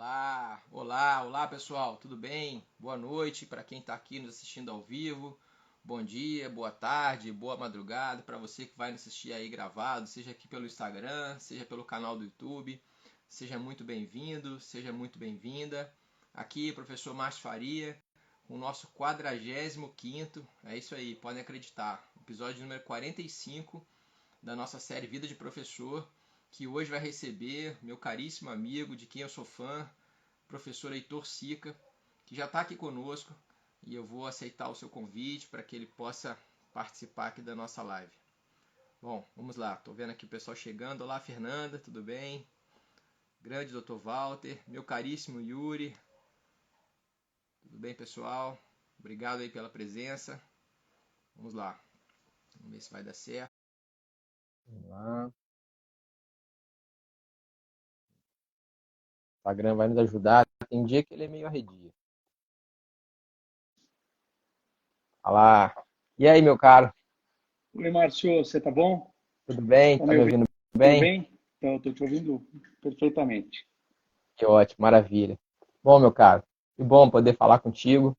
Olá, olá, olá pessoal, tudo bem? Boa noite para quem está aqui nos assistindo ao vivo. Bom dia, boa tarde, boa madrugada para você que vai nos assistir aí gravado, seja aqui pelo Instagram, seja pelo canal do YouTube. Seja muito bem-vindo, seja muito bem-vinda. Aqui, professor Márcio Faria, com o nosso 45º, é isso aí, podem acreditar, episódio número 45 da nossa série Vida de Professor, que hoje vai receber meu caríssimo amigo, de quem eu sou fã, professor Heitor Sica, que já está aqui conosco, e eu vou aceitar o seu convite para que ele possa participar aqui da nossa live. Bom, vamos lá, estou vendo aqui o pessoal chegando. Olá, Fernanda, tudo bem? Grande Dr. Walter, meu caríssimo Yuri, tudo bem, pessoal? Obrigado aí pela presença. Vamos lá, vamos ver se vai dar certo. Vamos lá. O Instagram vai nos ajudar. Tem dia que ele é meio arredio. Olá. E aí, meu caro? Oi, Márcio, você tá bom? Tudo bem? Tá Tá me me ouvindo ouvindo bem? bem? Então, eu tô te ouvindo perfeitamente. Que ótimo, maravilha. Bom, meu caro, que bom poder falar contigo.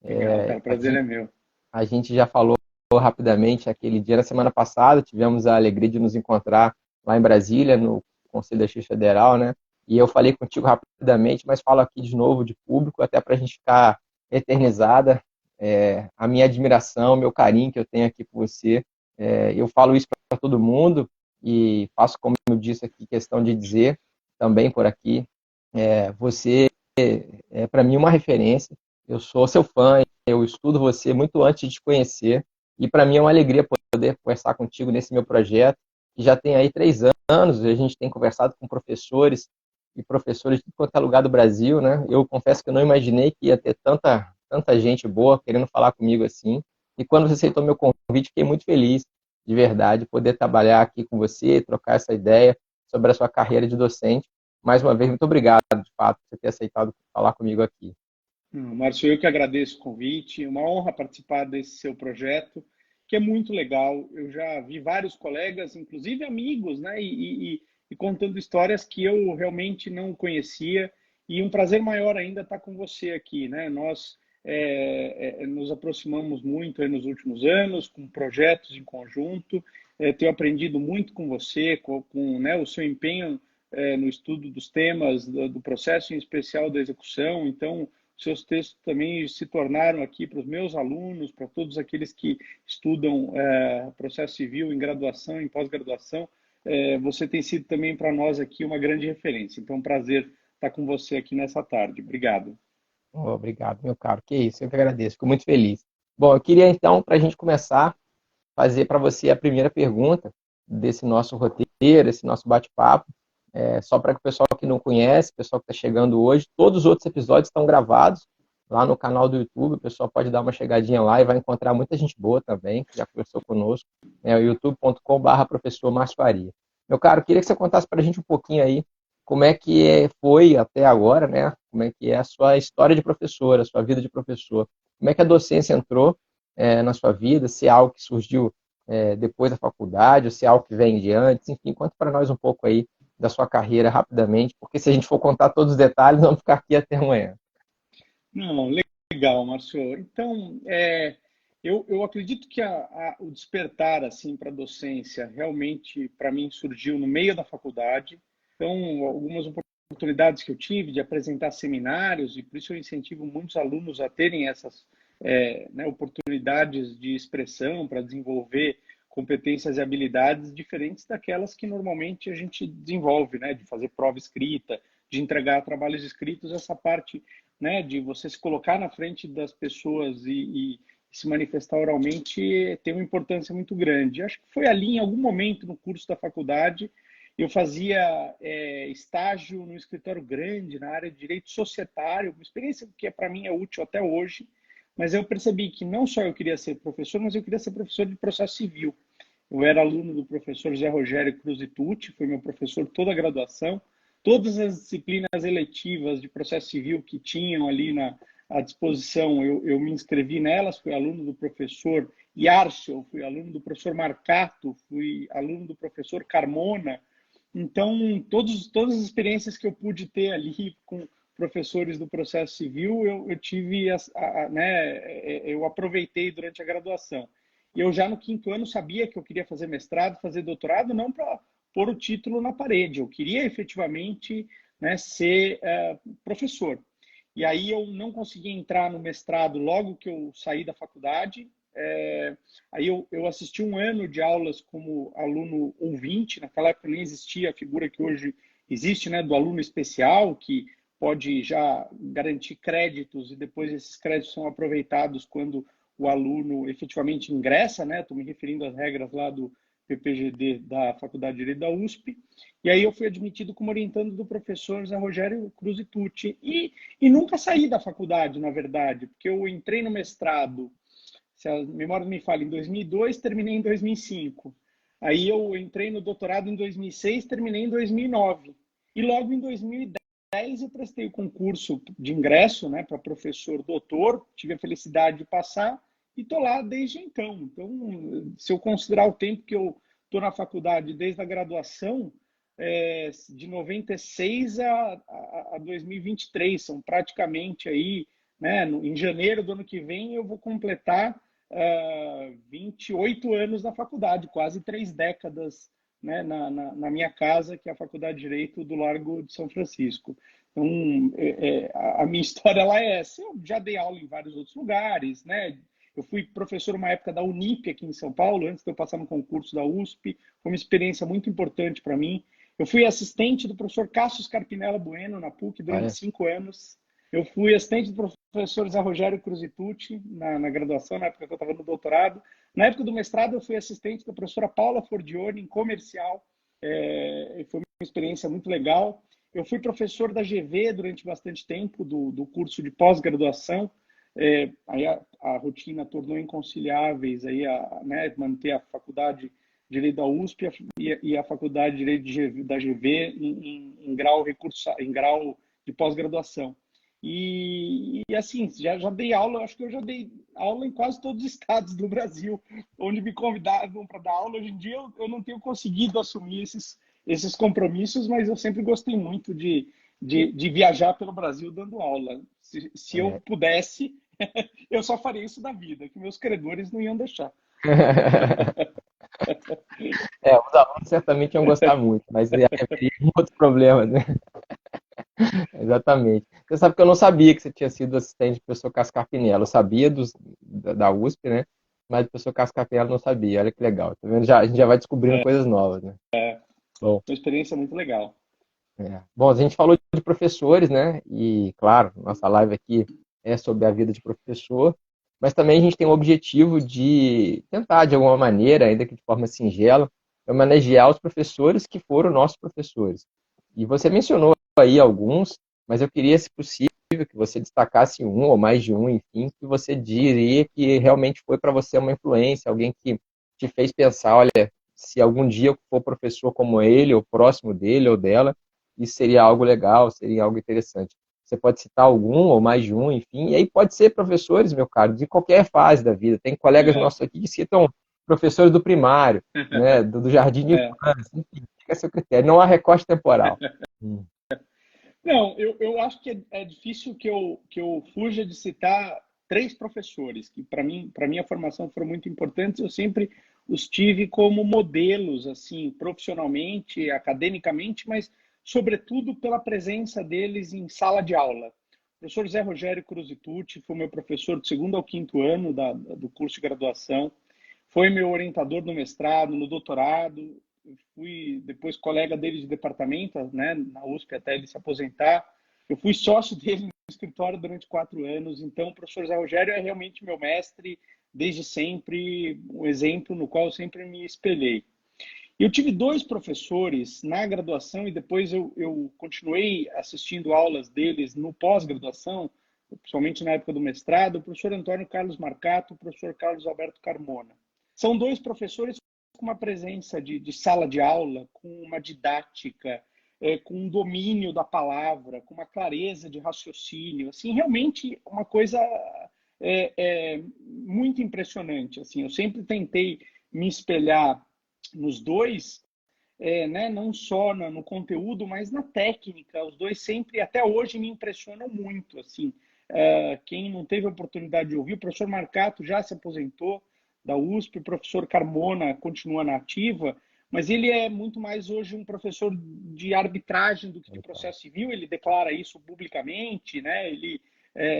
Legal, cara, o A prazer gente, é meu. a gente já falou rapidamente aquele dia na semana passada, tivemos a alegria de nos encontrar lá em Brasília, no Conselho da Justiça Federal, né? E eu falei contigo rapidamente, mas falo aqui de novo de público, até para a gente ficar eternizada, a minha admiração, meu carinho que eu tenho aqui por você. Eu falo isso para todo mundo e faço, como eu disse aqui, questão de dizer também por aqui, você é para mim uma referência. Eu sou seu fã, eu estudo você muito antes de te conhecer e para mim é uma alegria poder conversar contigo nesse meu projeto, que já tem aí 3 anos. A gente tem conversado com professores e professores de qualquer lugar do Brasil, né? Eu confesso que eu não imaginei que ia ter tanta gente boa querendo falar comigo assim. E quando você aceitou meu convite, fiquei muito feliz, de verdade, poder trabalhar aqui com você, trocar essa ideia sobre a sua carreira de docente. Mais uma vez, muito obrigado, de fato, por você ter aceitado falar comigo aqui. Márcio, eu que agradeço o convite. Uma honra participar desse seu projeto, que é muito legal. Eu já vi vários colegas, inclusive amigos, né? E contando histórias que eu realmente não conhecia. E um prazer maior ainda estar com você aqui, né? Nós nos aproximamos muito aí nos últimos anos, com projetos em conjunto. Tenho aprendido muito com você, com né, o seu empenho no estudo dos temas, do processo em especial da execução. Então, seus textos também se tornaram aqui para os meus alunos, para todos aqueles que estudam processo civil em graduação, em pós-graduação. Você tem sido também para nós aqui uma grande referência. Então, é um prazer estar com você aqui nessa tarde. Obrigado. Oh, obrigado, meu caro. Que isso, eu que agradeço, fico muito feliz. Bom, eu queria então, para a gente começar, fazer para você a primeira pergunta desse nosso roteiro, esse nosso bate-papo. Só para que o pessoal que não conhece, o pessoal que está chegando hoje, todos os outros episódios estão gravados lá no canal do YouTube. O pessoal pode dar uma chegadinha lá e vai encontrar muita gente boa também, que já conversou conosco, o youtube.com/professor Márcio Faria. Meu caro, queria que você contasse para a gente um pouquinho aí como é que foi até agora, né? Como é que é a sua história de professor, a sua vida de professor. Como é que a docência entrou na sua vida, se é algo que surgiu depois da faculdade, ou se é algo que vem de antes, enfim, conta para nós um pouco aí da sua carreira rapidamente, porque se a gente for contar todos os detalhes, vamos ficar aqui até amanhã. Não, legal, Márcio. Então, eu acredito que o despertar assim para a docência realmente, para mim, surgiu no meio da faculdade. Então, algumas oportunidades que eu tive de apresentar seminários, e por isso eu incentivo muitos alunos a terem essas né, oportunidades de expressão para desenvolver competências e habilidades diferentes daquelas que normalmente a gente desenvolve, né, de fazer prova escrita, de entregar trabalhos escritos, essa parte, né, de você se colocar na frente das pessoas e se manifestar oralmente tem uma importância muito grande. Acho que foi ali, em algum momento no curso da faculdade, eu fazia estágio no escritório grande, na área de direito societário, uma experiência que para mim é útil até hoje, mas eu percebi que não só eu queria ser professor, mas eu queria ser professor de processo civil. Eu era aluno do professor José Rogério Cruz e Tucci, foi meu professor toda a graduação. Todas as disciplinas eletivas de processo civil que tinham ali à disposição, eu me inscrevi nelas, fui aluno do professor Yarshel, fui aluno do professor Marcato, fui aluno do professor Carmona. Então, todas as experiências que eu pude ter ali com professores do processo civil, eu tive, né, eu aproveitei durante a graduação. E eu já no quinto ano sabia que eu queria fazer mestrado, fazer doutorado, não para pôr o título na parede, eu queria efetivamente, né, ser professor. E aí eu não consegui entrar no mestrado logo que eu saí da faculdade. Aí eu assisti um ano de aulas como aluno ouvinte. Naquela época nem existia a figura que hoje existe, né, do aluno especial, que pode já garantir créditos e depois esses créditos são aproveitados quando o aluno efetivamente ingressa, né? Estou me referindo às regras lá do PPGD da Faculdade de Direito da USP. E aí eu fui admitido como orientando do professor Zé Rogério Cruz e Tucci. E nunca saí da faculdade, na verdade, porque eu entrei no mestrado, se a memória não me falha, em 2002, terminei em 2005. Aí eu entrei no doutorado em 2006, terminei em 2009. E logo em 2010 eu prestei o concurso de ingresso, né, para professor doutor, tive a felicidade de passar e estou lá desde então. Então, se eu considerar o tempo que eu estou na faculdade desde a graduação, de 96 a 2023, são praticamente aí, né, em janeiro do ano que vem eu vou completar 28 anos na faculdade, quase 3 décadas, né, na minha casa, que é a Faculdade de Direito do Largo de São Francisco. Então, a minha história lá é essa. Eu já dei aula em vários outros lugares, né? Eu fui professor uma época da Unip aqui em São Paulo, antes de eu passar no concurso da USP. Foi uma experiência muito importante para mim. Eu fui assistente do professor Cássio Scarpinella Bueno, na PUC, durante 5 anos. Eu fui assistente do professor Zé Rogério Cruz e Tucci na graduação, na época que eu estava no doutorado. Na época do mestrado, eu fui assistente da professora Paula Fordione, em comercial. Foi uma experiência muito legal. Eu fui professor da GV durante bastante tempo, do curso de pós-graduação. Aí a rotina tornou inconciliáveis aí né, manter a faculdade de Direito da USP e a faculdade de Direito da GV em grau de pós-graduação. E assim, já dei aula, acho que eu já dei aula em quase todos os estados do Brasil, onde me convidavam para dar aula. Hoje em dia eu não tenho conseguido assumir esses compromissos, mas eu sempre gostei muito de viajar pelo Brasil dando aula. Se eu pudesse, eu só faria isso da vida, que meus credores não iam deixar. Os alunos certamente iam gostar muito, mas haveria outros problemas, né? Exatamente. Você sabe que eu não sabia que você tinha sido assistente do professor Cascarpinello. Eu sabia da USP, né? Mas o professor Cascarpinello não sabia. Olha que legal. Tá vendo? A gente já vai descobrindo coisas novas, né? Bom, uma experiência muito legal. Bom, a gente falou de professores, né? E, claro, nossa live aqui é sobre a vida de professor, mas também a gente tem o objetivo de tentar, de alguma maneira, ainda que de forma singela, homenagear os professores que foram nossos professores. E você mencionou aí alguns, mas eu queria, se possível, que você destacasse um ou mais de um, enfim, que você diria que realmente foi para você uma influência, alguém que te fez pensar, olha, se algum dia eu for professor como ele, ou próximo dele ou dela, isso seria algo legal, seria algo interessante. Você pode citar algum ou mais de um, enfim, e aí pode ser professores, meu caro, de qualquer fase da vida. Tem colegas nossos aqui que citam professores do primário, né, do jardim de infância, enfim, fica a seu critério. Não há recorte temporal. Não, eu acho que é difícil que eu fuja de citar 3 professores que para minha formação foram muito importantes. Eu sempre os tive como modelos, assim, profissionalmente, academicamente, mas sobretudo pela presença deles em sala de aula. O professor Zé Rogério Cruz e Tucci foi meu professor do 2º ao 5º ano do curso de graduação, foi meu orientador no mestrado, no doutorado. Fui depois colega dele de departamento, né, na USP até ele se aposentar. Eu fui sócio dele no escritório durante 4 anos, então o professor Zé Rogério é realmente meu mestre desde sempre, um exemplo no qual eu sempre me espelhei. Eu tive 2 professores na graduação e depois eu continuei assistindo aulas deles no pós-graduação, principalmente na época do mestrado, o professor Antônio Carlos Marcato e o professor Carlos Alberto Carmona. São 2 professores com uma presença de sala de aula, com uma didática, com um domínio da palavra, com uma clareza de raciocínio, assim, realmente uma coisa muito impressionante. Assim, eu sempre tentei me espelhar nos 2, né, não só no conteúdo, mas na técnica. Os dois sempre, até hoje, me impressionam muito. Assim, quem não teve a oportunidade de ouvir, o professor Marcato já se aposentou da USP, o professor Carmona continua na ativa, mas ele é muito mais hoje um professor de arbitragem do que de processo civil. Ele declara isso publicamente, né? Ele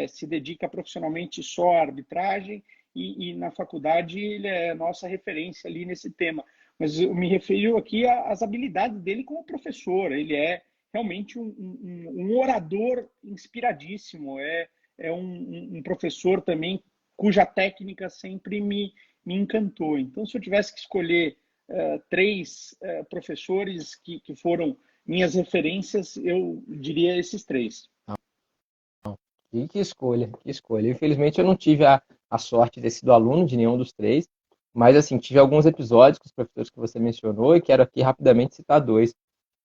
se dedica profissionalmente só à arbitragem e na faculdade ele é nossa referência ali nesse tema. Mas eu me refiro aqui às habilidades dele como professor. Ele é realmente um orador inspiradíssimo, é um professor também cuja técnica sempre me encantou. Então, se eu tivesse que escolher três professores que foram minhas referências, eu diria esses três. E que escolha, que escolha. Infelizmente eu não tive a sorte de ter sido aluno de nenhum dos três, mas assim, tive alguns episódios com os professores que você mencionou e quero aqui rapidamente citar dois. O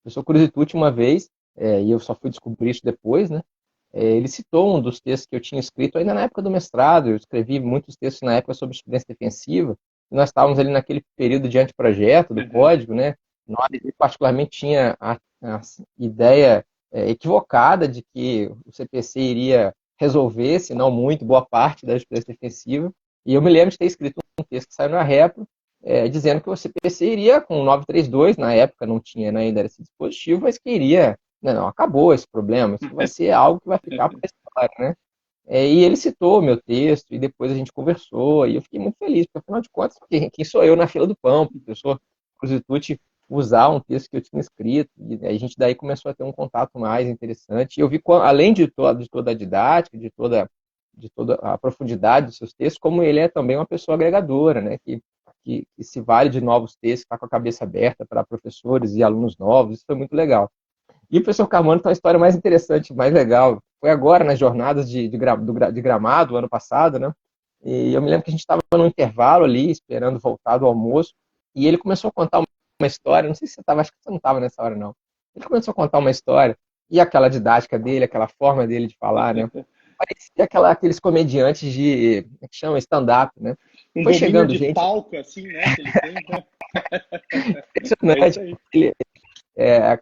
professor Cruzitucci uma vez, e eu só fui descobrir isso depois, né? Ele citou um dos textos que eu tinha escrito ainda na época do mestrado. Eu escrevi muitos textos na época sobre jurisprudência defensiva, e nós estávamos ali naquele período de anteprojeto do código, né? Nós, particularmente, tinha a ideia equivocada de que o CPC iria resolver, se não muito, boa parte da jurisprudência defensiva, e eu me lembro de ter escrito um texto que saiu na Repro, dizendo que o CPC iria com o 932, na época não tinha, né, ainda esse dispositivo, mas que iria, não, acabou esse problema, isso vai ser algo que vai ficar para a história, né? E ele citou o meu texto, e depois a gente conversou, e eu fiquei muito feliz, porque afinal de contas, quem sou eu na fila do pão, o professor Cruzitucci usar um texto que eu tinha escrito, e a gente daí começou a ter um contato mais interessante, e eu vi, além de toda a didática, de toda a profundidade dos seus textos, como ele é também uma pessoa agregadora, né, que se vale de novos textos, está com a cabeça aberta para professores e alunos novos, isso foi muito legal. E o professor Carmona tem uma história mais interessante, mais legal. Foi agora nas jornadas de Gramado, ano passado, né? E eu me lembro que a gente estava no intervalo ali, esperando voltar do almoço, e ele começou a contar uma história, não sei se você estava, acho que você não estava nessa hora, não. Ele começou a contar uma história, e aquela didática dele, aquela forma dele de falar, né? Parecia aqueles comediantes de, como é que chama, stand-up, né? Um Foi domínio chegando de gente palco, assim, né, que ele tem. Né? É isso impressionante, aí.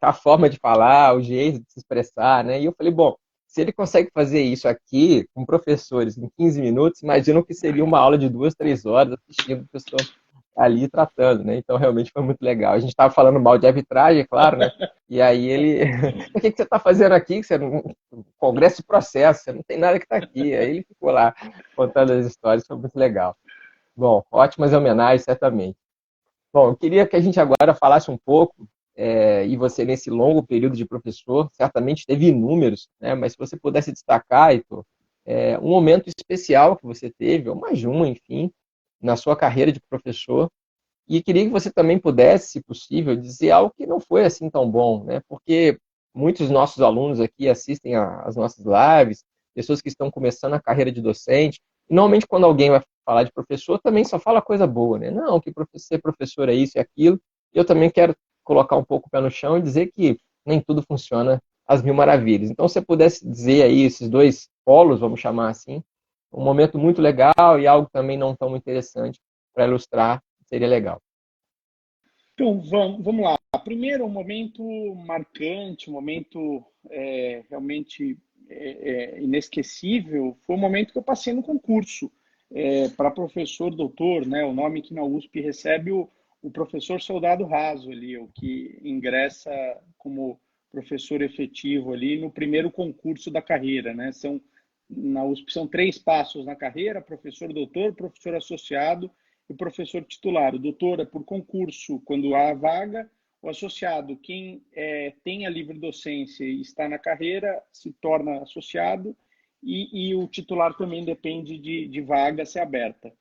a forma de falar, o jeito de se expressar, né? E eu falei, bom, se ele consegue fazer isso aqui com professores em 15 minutos, imagina o que seria uma aula de 2, 3 horas assistindo o professor ali tratando, né? Então realmente foi muito legal. A gente estava falando mal de arbitragem, é claro, né? E aí ele, o que você está fazendo aqui? Você não... Congresso de processo, você não tem nada que está aqui. Aí ele ficou lá contando as histórias, foi muito legal. Bom, ótimas homenagens, certamente. Bom, eu queria que a gente agora falasse um pouco, e você nesse longo período de professor, certamente teve inúmeros, né? Mas se você pudesse destacar, Heitor, um momento especial que você teve, ou mais de um, enfim, na sua carreira de professor, e queria que você também pudesse, se possível, dizer algo que não foi assim tão bom, né? Porque muitos dos nossos alunos aqui assistem às nossas lives, pessoas que estão começando a carreira de docente, e normalmente quando alguém vai falar de professor, também só fala coisa boa, né? Não, que ser professor é isso e aquilo. Eu também quero colocar um pouco o pé no chão e dizer que nem tudo funciona às mil maravilhas. Então, se você pudesse dizer aí esses dois polos, vamos chamar assim, um momento muito legal e algo também não tão interessante para ilustrar, seria legal. Então, vamos lá. Primeiro, um momento marcante, um momento realmente inesquecível, foi o momento que eu passei no concurso para professor doutor, né? O nome que na USP recebe o professor soldado raso ali, o que ingressa como professor efetivo ali no primeiro concurso da carreira, né? Na USP são 3 passos na carreira: professor doutor, professor associado e professor titular. O doutor é por concurso quando há vaga, o associado, quem tem a livre docência e está na carreira, se torna associado, e o titular também depende de vaga ser aberta.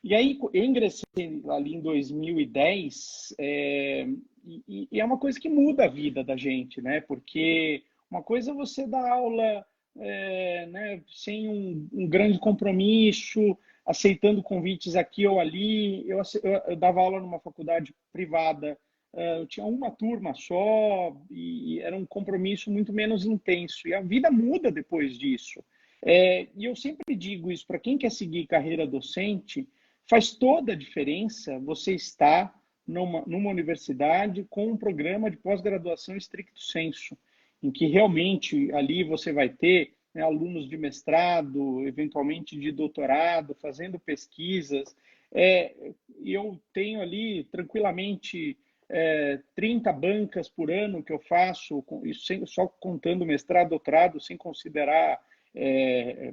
E aí eu ingressei ali em 2010, e é uma coisa que muda a vida da gente, né? Porque uma coisa é você dar aula né, sem um grande compromisso, aceitando convites aqui ou ali. Eu dava aula numa faculdade privada, eu tinha uma turma só e era um compromisso muito menos intenso. E a vida muda depois disso. E eu sempre digo isso para quem quer seguir carreira docente: faz toda a diferença você estar numa universidade com um programa de pós-graduação stricto sensu, em que realmente ali você vai ter, né, alunos de mestrado, eventualmente de doutorado, fazendo pesquisas. Eu tenho ali tranquilamente 30 bancas por ano que eu faço, isso só contando mestrado, doutorado, sem considerar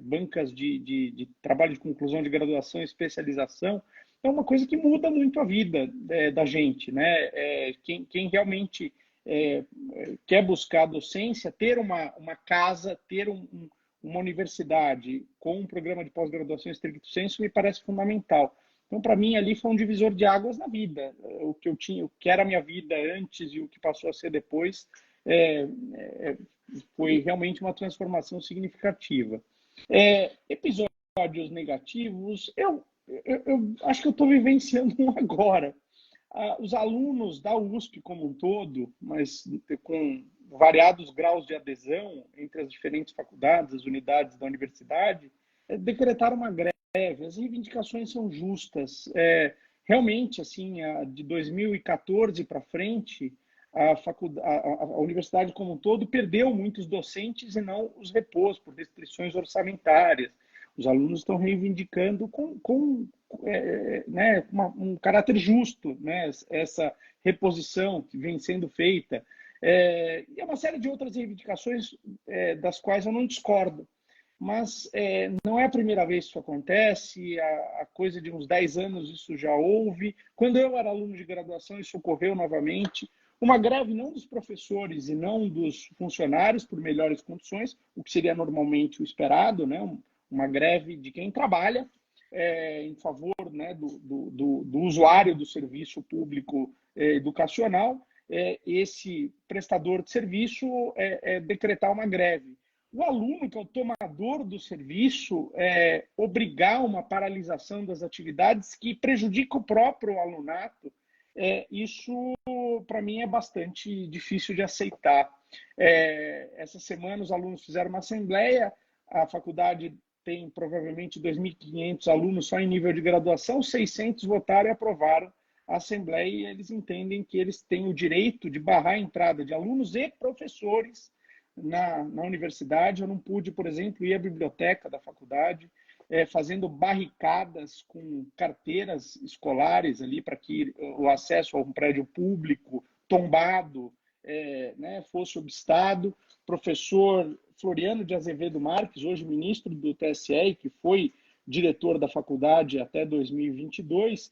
bancas de trabalho de conclusão de graduação e especialização. É uma coisa que muda muito a vida da gente, né? Quem realmente quer buscar a docência, ter uma casa, ter uma universidade com um programa de pós-graduação stricto sensu me parece fundamental. Então, para mim, ali foi um divisor de águas na vida. O que eu tinha, o que era a minha vida antes e o que passou a ser depois, foi realmente uma transformação significativa. Episódios negativos, eu acho que eu estou vivenciando um agora. Os alunos da USP como um todo, mas com variados graus de adesão entre as diferentes faculdades, as unidades da universidade, decretaram uma greve. As reivindicações são justas. Realmente, assim, de 2014 para frente, a universidade como um todo perdeu muitos docentes e não os repôs por restrições orçamentárias. Os alunos estão reivindicando com um caráter justo, né, essa reposição que vem sendo feita. E uma série de outras reivindicações das quais eu não discordo. Mas não é a primeira vez que isso acontece, há coisa de uns 10 anos isso já houve. Quando eu era aluno de graduação, isso ocorreu novamente. Uma greve não dos professores e não dos funcionários por melhores condições, o que seria normalmente o esperado, né? Uma greve de quem trabalha em favor, né, do usuário do serviço público educacional. Esse prestador de serviço decretar uma greve. O aluno, que é o tomador do serviço, obrigar uma paralisação das atividades que prejudica o próprio alunato, isso, para mim, é bastante difícil de aceitar. Essa semana, os alunos fizeram uma assembleia, a faculdade tem provavelmente 2.500 alunos só em nível de graduação, 600 votaram e aprovaram a assembleia, e eles entendem que eles têm o direito de barrar a entrada de alunos e professores na universidade. Eu não pude, por exemplo, ir à biblioteca da faculdade, fazendo barricadas com carteiras escolares ali para que o acesso a um prédio público tombado fosse obstado. Professor Floriano de Azevedo Marques, hoje ministro do TSE, que foi diretor da faculdade até 2022,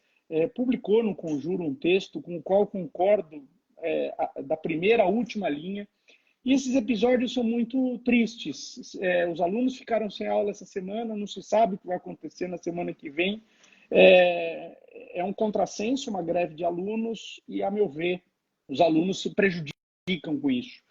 publicou no Conjuro um texto com o qual concordo da primeira à última linha. E esses episódios são muito tristes. Os alunos ficaram sem aula essa semana, não se sabe o que vai acontecer na semana que vem. É um contrassenso, uma greve de alunos, e, a meu ver, os alunos se prejudicam com isso.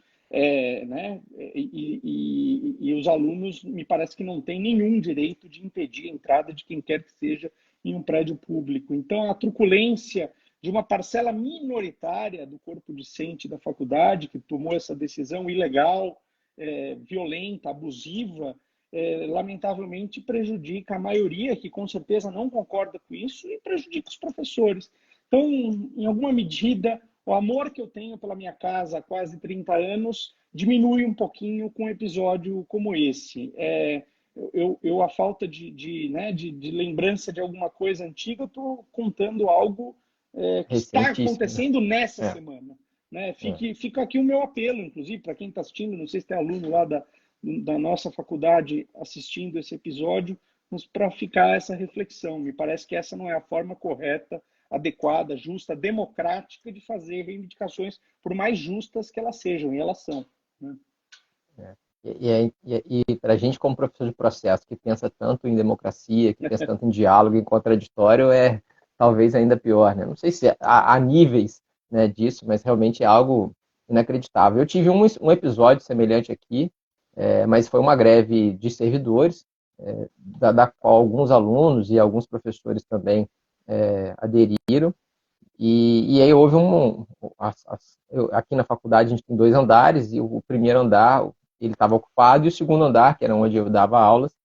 E os alunos, me parece que não têm nenhum direito de impedir a entrada de quem quer que seja em um prédio público. Então, a truculência de uma parcela minoritária do corpo docente da faculdade, que tomou essa decisão ilegal, violenta, abusiva, lamentavelmente prejudica a maioria, que com certeza não concorda com isso, e prejudica os professores. Então, em alguma medida, o amor que eu tenho pela minha casa há quase 30 anos diminui um pouquinho com um episódio como esse. A falta de lembrança de alguma coisa antiga, eu estou contando algo que está acontecendo nessa semana. Né? Fica aqui o meu apelo, inclusive, para quem está assistindo, não sei se tem aluno lá da nossa faculdade assistindo esse episódio, mas para ficar essa reflexão. Me parece que essa não é a forma correta, adequada, justa, democrática de fazer reivindicações, por mais justas que elas sejam, e elas são. Né? E para a gente, como professor de processo, que pensa tanto em democracia, que pensa tanto em diálogo, em contraditório, talvez ainda pior, né? Não sei se há níveis, né, disso, mas realmente é algo inacreditável. Eu tive um episódio semelhante aqui, mas foi uma greve de servidores, da qual alguns alunos e alguns professores também aderiram. E aí houve aqui na faculdade a gente tem 2 andares, e o primeiro andar ele estava ocupado, e o segundo andar, que era onde eu dava aulas,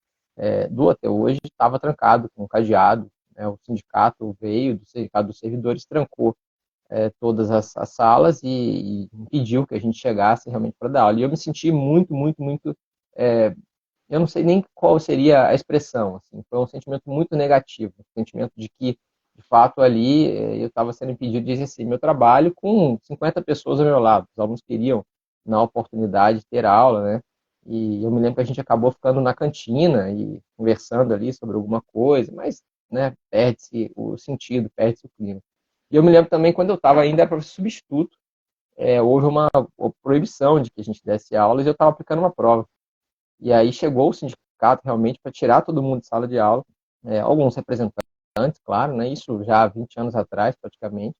até hoje, estava trancado com um cadeado. O sindicato veio, do sindicato dos servidores, trancou todas as salas e impediu que a gente chegasse realmente para dar aula. E eu me senti muito, muito, muito. É, eu não sei nem qual seria a expressão. Assim, foi um sentimento muito negativo, um sentimento de que, de fato, ali eu estava sendo impedido de exercer meu trabalho com 50 pessoas ao meu lado. Os alunos queriam, na oportunidade, ter aula, né? E eu me lembro que a gente acabou ficando na cantina e conversando ali sobre alguma coisa, mas, né, perde-se o sentido, perde-se o clima. E eu me lembro também, quando eu estava ainda professor substituto, houve uma proibição de que a gente desse aulas e eu estava aplicando uma prova. E aí chegou o sindicato realmente para tirar todo mundo de sala de aula, alguns representantes, claro, né, isso já há 20 anos atrás, praticamente,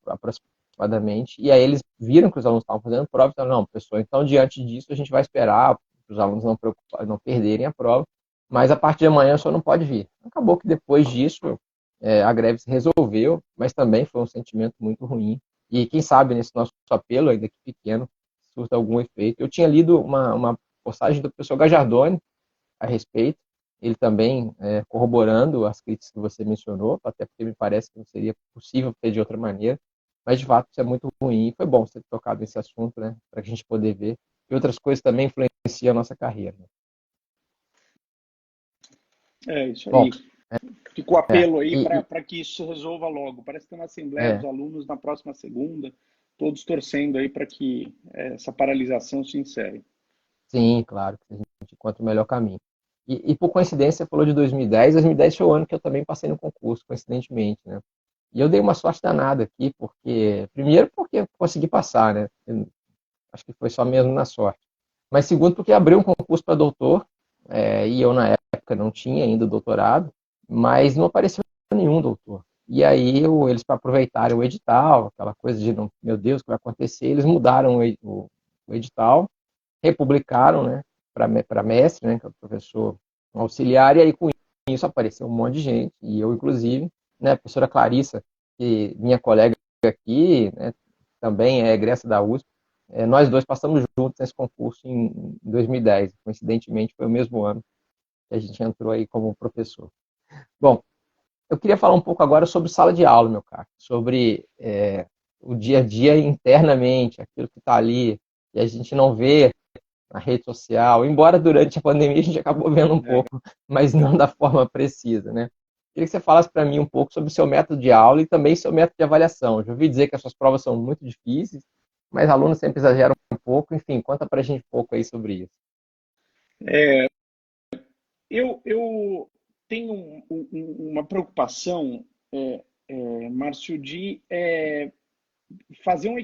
aproximadamente, e aí eles viram que os alunos estavam fazendo prova e falaram, não, pessoal, então diante disso a gente vai esperar os alunos não perderem a prova, mas a partir de amanhã só não pode vir. Acabou que depois disso a greve se resolveu, mas também foi um sentimento muito ruim. E quem sabe nesse nosso apelo, ainda que pequeno, surta algum efeito. Eu tinha lido uma postagem do professor Gajardoni a respeito, ele também corroborando as críticas que você mencionou, até porque me parece que não seria possível ter de outra maneira, mas de fato isso é muito ruim. E foi bom você ter tocado nesse assunto, né, para a gente poder ver que outras coisas também influenciam a nossa carreira. É isso Bom, aí. Fica o é, apelo aí e, para que isso se resolva logo. Parece que tem uma assembleia dos é, alunos na próxima segunda, todos torcendo aí para que essa paralisação se encerre. sim, claro, que a gente encontra o melhor caminho. E por coincidência, você falou de 2010, 2010 foi o ano que eu também passei no concurso, coincidentemente, né? E eu dei uma sorte danada aqui, primeiro porque eu consegui passar, né? Eu acho que foi só mesmo na sorte. Mas segundo porque abriu um concurso para doutor, e eu na época não tinha ainda doutorado, mas não apareceu nenhum doutor. E aí eles, para aproveitarem o edital, aquela coisa de, não, meu Deus, o que vai acontecer, eles mudaram o edital, republicaram, né, para mestre, né, que é o professor auxiliar, e aí com isso apareceu um monte de gente, e eu inclusive, né, a professora Clarissa, que minha colega aqui, né, também é egressa da USP, nós dois passamos juntos nesse concurso em 2010, coincidentemente foi o mesmo ano que a gente entrou aí como professor. Bom, eu queria falar um pouco agora sobre sala de aula, meu caro, sobre o dia a dia internamente, aquilo que está ali, e a gente não vê na rede social, embora durante a pandemia a gente acabou vendo um É, pouco, mas não da forma precisa, né? Queria que você falasse para mim um pouco sobre o seu método de aula e também seu método de avaliação. Eu já ouvi dizer que as suas provas são muito difíceis, mas alunos sempre exageram um pouco. Enfim, conta para a gente um pouco aí sobre isso. eu tenho uma preocupação, Márcio, de fazer um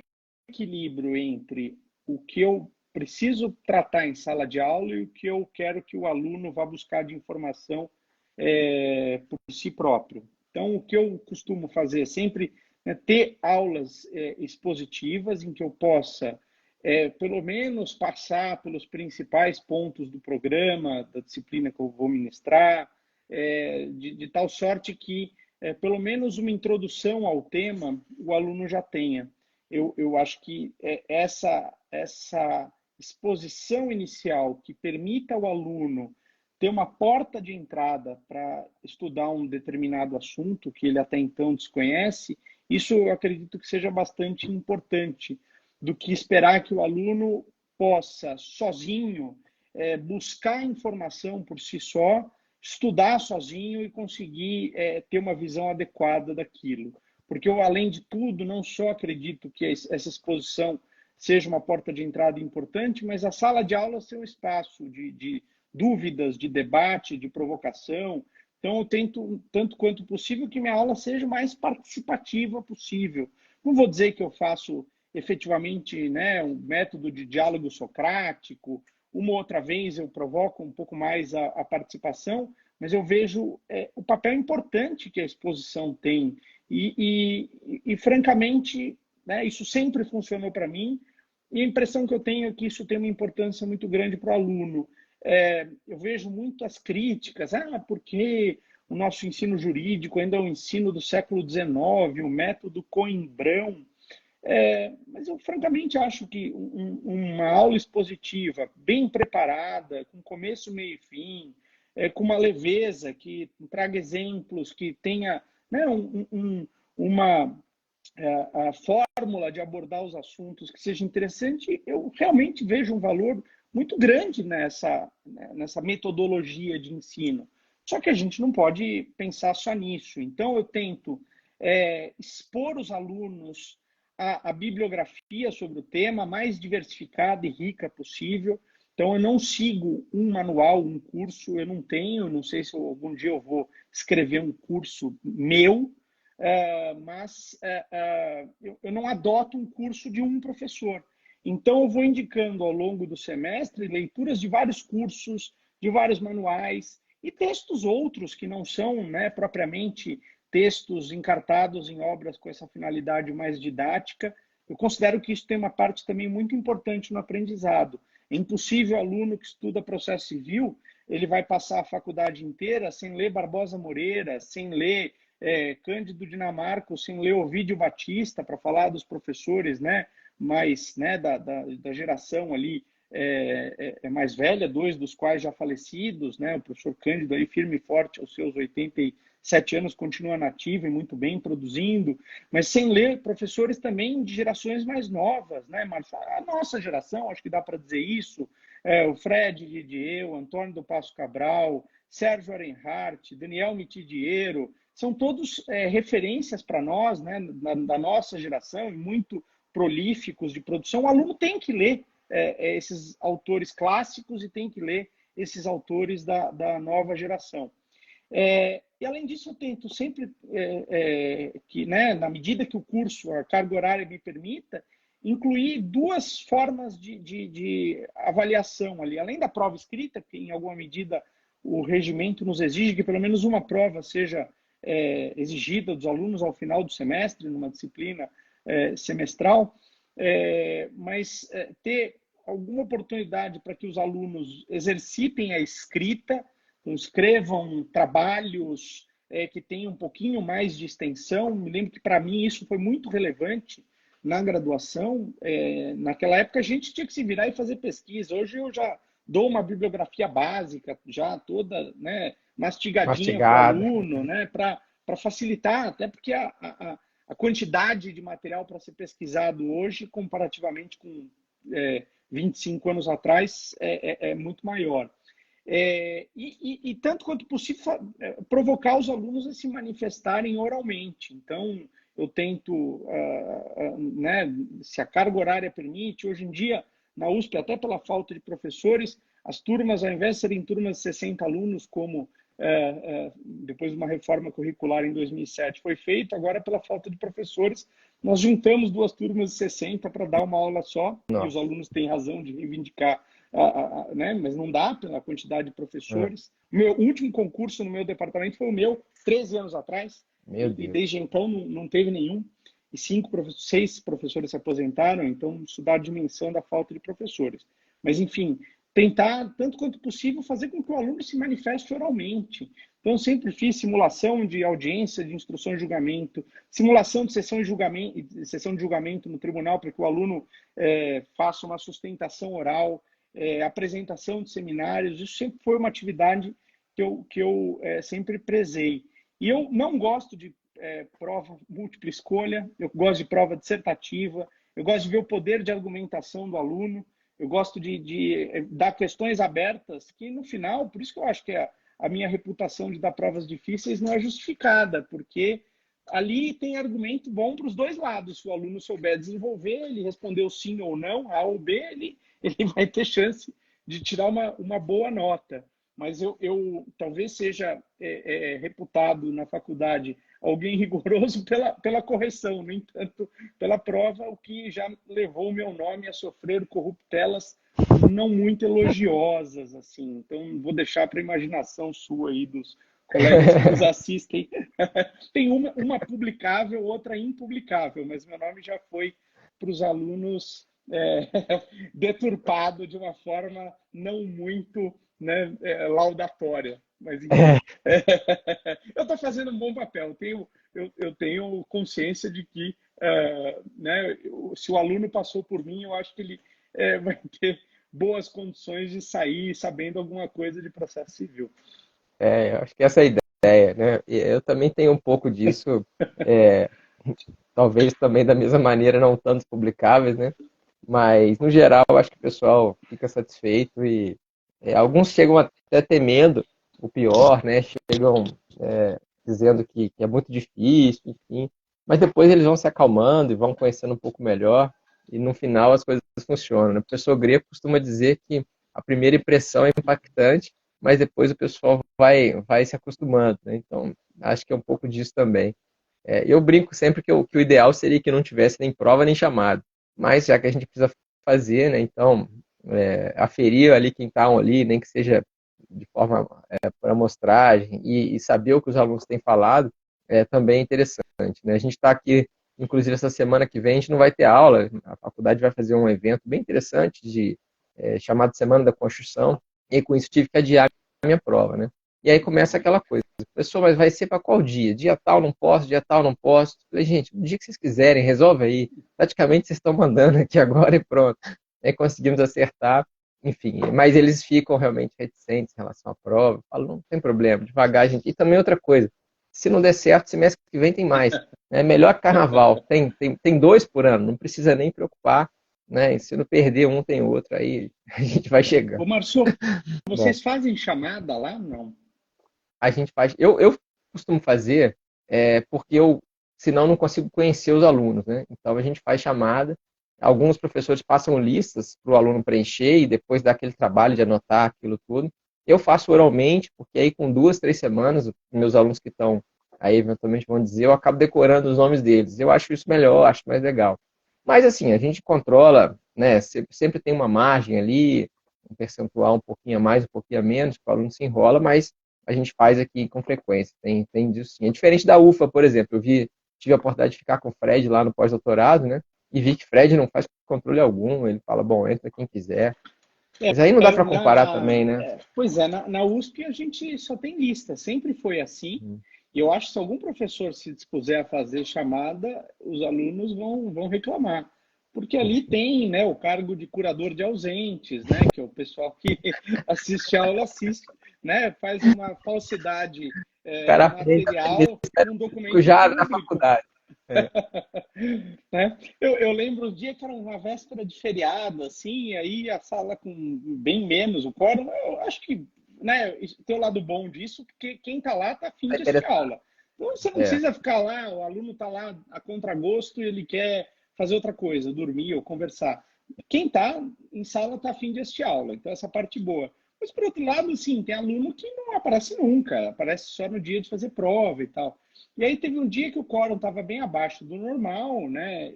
equilíbrio entre o que eu preciso tratar em sala de aula e o que eu quero que o aluno vá buscar de informação por si próprio. Então, o que eu costumo fazer é sempre, né, ter aulas expositivas em que eu possa, pelo menos, passar pelos principais pontos do programa, da disciplina que eu vou ministrar, de tal sorte que, pelo menos, uma introdução ao tema o aluno já tenha. Eu acho que essa exposição inicial que permita ao aluno ter uma porta de entrada para estudar um determinado assunto que ele até então desconhece, isso eu acredito que seja bastante importante, do que esperar que o aluno possa, sozinho, buscar informação por si só, estudar sozinho e conseguir ter uma visão adequada daquilo. Porque eu, além de tudo, não só acredito que essa exposição seja uma porta de entrada importante, mas a sala de aula ser um espaço de dúvidas, de debate, de provocação. Então, eu tento, tanto quanto possível, que minha aula seja o mais participativa possível. Não vou dizer que eu faço efetivamente, né, um método de diálogo socrático. Uma outra vez eu provoco um pouco mais a participação, mas eu vejo o papel importante que a exposição tem. Francamente, né, isso sempre funcionou para mim. E a impressão que eu tenho é que isso tem uma importância muito grande para o aluno. Eu vejo muitas críticas, porque o nosso ensino jurídico ainda é um ensino do século XIX, o método Coimbrão. Mas eu francamente acho que uma aula expositiva bem preparada, com começo, meio e fim, com uma leveza, que traga exemplos, que tenha, né, uma a fórmula de abordar os assuntos que seja interessante, eu realmente vejo um valor muito grande nessa metodologia de ensino. Só que a gente não pode pensar só nisso. Então, eu tento expor os alunos a bibliografia sobre o tema mais diversificada e rica possível. Então, eu não sigo um manual, um curso, eu não tenho, não sei se algum dia eu vou escrever um curso meu, mas eu não adoto um curso de um professor. Então, eu vou indicando ao longo do semestre leituras de vários cursos, de vários manuais e textos outros que não são, né, propriamente textos encartados em obras com essa finalidade mais didática. Eu considero que isso tem uma parte também muito importante no aprendizado. É impossível o aluno que estuda processo civil, ele vai passar a faculdade inteira sem ler Barbosa Moreira, sem ler Cândido Dinamarco, sem ler Ovídio Batista, para falar dos professores, né, mais, né, da geração ali mais velha, dois dos quais já falecidos, né, o professor Cândido aí firme e forte aos seus 87 anos, continua nativo e muito bem produzindo, mas sem ler professores também de gerações mais novas, né, Marcia? A nossa geração, acho que dá para dizer isso, o Fred Didier, o Antônio do Passo Cabral, Sérgio Arenhart, Daniel Mitidiero, são todos referências para nós, né, da nossa geração, e muito prolíficos de produção. O aluno tem que ler esses autores clássicos e tem que ler esses autores da nova geração. E além disso, eu tento sempre que, né, na medida que o curso, a carga horária me permita, incluir duas formas de avaliação ali, além da prova escrita, que em alguma medida o regimento nos exige que pelo menos uma prova seja exigida dos alunos ao final do semestre, numa disciplina semestral, mas ter alguma oportunidade para que os alunos exercitem a escrita, então, escrevam trabalhos que tenham um pouquinho mais de extensão. Me lembro que para mim isso foi muito relevante na graduação. Naquela época a gente tinha que se virar e fazer pesquisa. Hoje eu já dou uma bibliografia básica, já toda, né, mastigadinha para o aluno, né, para facilitar, até porque a quantidade de material para ser pesquisado hoje, comparativamente com 25 anos atrás, é muito maior. E tanto quanto possível, provocar os alunos a se manifestarem oralmente. Então, eu tento, né, se a carga horária permite, hoje em dia, na USP, até pela falta de professores, as turmas, ao invés de serem turmas de 60 alunos, como depois de uma reforma curricular em 2007 foi feito, agora pela falta de professores, nós juntamos duas turmas de 60 para dar uma aula só, e os alunos têm razão de reivindicar, né? Mas não dá pela quantidade de professores. Meu último concurso no meu departamento foi o meu, 13 anos atrás, e desde então não teve nenhum, e 6 professores se aposentaram, então isso dá a dimensão da falta de professores. Mas, enfim, tentar, tanto quanto possível, fazer com que o aluno se manifeste oralmente. Então, eu sempre fiz simulação de audiência, de instrução e julgamento, simulação de sessão de julgamento no tribunal, para que o aluno faça uma sustentação oral, apresentação de seminários. Isso sempre foi uma atividade que eu sempre prezei. E eu não gosto de prova múltipla escolha, eu gosto de prova dissertativa, eu gosto de ver o poder de argumentação do aluno, eu gosto de dar questões abertas, que no final, por isso que eu acho que a minha reputação de dar provas difíceis não é justificada, porque ali tem argumento bom para os dois lados. Se o aluno souber desenvolver, ele respondeu sim ou não, A ou B, ele vai ter chance de tirar uma boa nota. Mas eu talvez seja reputado na faculdade alguém rigoroso pela correção, no entanto, pela prova, o que já levou o meu nome a sofrer corruptelas não muito elogiosas, assim. Então, vou deixar para a imaginação sua aí, dos colegas que nos assistem. Tem uma publicável, outra impublicável, mas meu nome já foi para os alunos deturpado de uma forma não muito, né, laudatória. Mas, enfim, eu estou fazendo um bom papel. Eu tenho consciência de que, né, se o aluno passou por mim, eu acho que ele vai ter boas condições de sair sabendo alguma coisa de processo civil. Eu acho que essa é a ideia, né? Eu também tenho um pouco disso, talvez também da mesma maneira não tantos publicáveis, né? Mas, no geral, eu acho que o pessoal fica satisfeito e alguns chegam até temendo o pior, né? Chegam dizendo que é muito difícil, enfim. Mas depois eles vão se acalmando e vão conhecendo um pouco melhor e no final as coisas funcionam, né? O professor Greco costuma dizer que a primeira impressão é impactante, mas depois o pessoal vai se acostumando, né? Então, acho que é um pouco disso também. Eu brinco sempre que o ideal seria que não tivesse nem prova nem chamada, mas já que a gente precisa fazer, né? Então, aferir ali quem está ali, nem que seja de forma para amostragem e saber o que os alunos têm falado, também é interessante, né? A gente está aqui, inclusive essa semana que vem, a gente não vai ter aula, a faculdade vai fazer um evento bem interessante chamado Semana da Construção, e com isso tive que adiar a minha prova, né? E aí começa aquela coisa, pessoal, mas vai ser para qual dia? Dia tal não posso, dia tal não posso. Falei, gente, o dia que vocês quiserem, resolve aí. Praticamente vocês estão mandando aqui agora e pronto. Aí conseguimos acertar, enfim. Mas eles ficam realmente reticentes em relação à prova. Falam, não tem problema, devagar, gente. E também outra coisa, se não der certo, semestre que vem tem mais. É melhor que carnaval, tem 2 por ano, não precisa nem preocupar, né? E se não perder um, tem outro, aí a gente vai chegando. Ô, Márcio, Bom, vocês fazem chamada lá? Não. a gente faz. Eu costumo fazer porque senão não consigo conhecer os alunos, né? Então a gente faz chamada. Alguns professores passam listas para o aluno preencher e depois dá aquele trabalho de anotar aquilo tudo. Eu faço oralmente, porque aí com 2, 3 semanas, meus alunos que estão aí eventualmente vão dizer, eu acabo decorando os nomes deles. Eu acho isso melhor, acho mais legal. Mas assim, a gente controla, né? Sempre tem uma margem ali, um percentual um pouquinho a mais, um pouquinho a menos, que o aluno se enrola, mas a gente faz aqui com frequência. Tem disso sim. É diferente da UFA, por exemplo. Tive a oportunidade de ficar com o Fred lá no pós-doutorado, né? E vi que Fred não faz controle algum. Ele fala, bom, entra quem quiser. Mas aí não dá para comparar também, né? Pois é, na USP a gente só tem lista, sempre foi assim. E eu acho que se algum professor se dispuser a fazer chamada, os alunos vão reclamar. Porque ali tem, né, o cargo de curador de ausentes, né, que é o pessoal que assiste a aula assiste, né, faz uma falsidade O cara aprende material num documento já na público. faculdade. Né? Eu lembro um dia que era uma véspera de feriado, assim, aí a sala com bem menos o quórum, eu acho que, né, tem o lado bom disso, porque quem está lá está afim de assistir aula. Então você não precisa ficar lá, o aluno está lá a contragosto e ele quer fazer outra coisa, dormir ou conversar. Quem está em sala está afim de assistir aula, então essa parte boa. Mas, por outro lado, sim, tem aluno que não aparece nunca, aparece só no dia de fazer prova e tal. E aí teve um dia que o quórum estava bem abaixo do normal, né?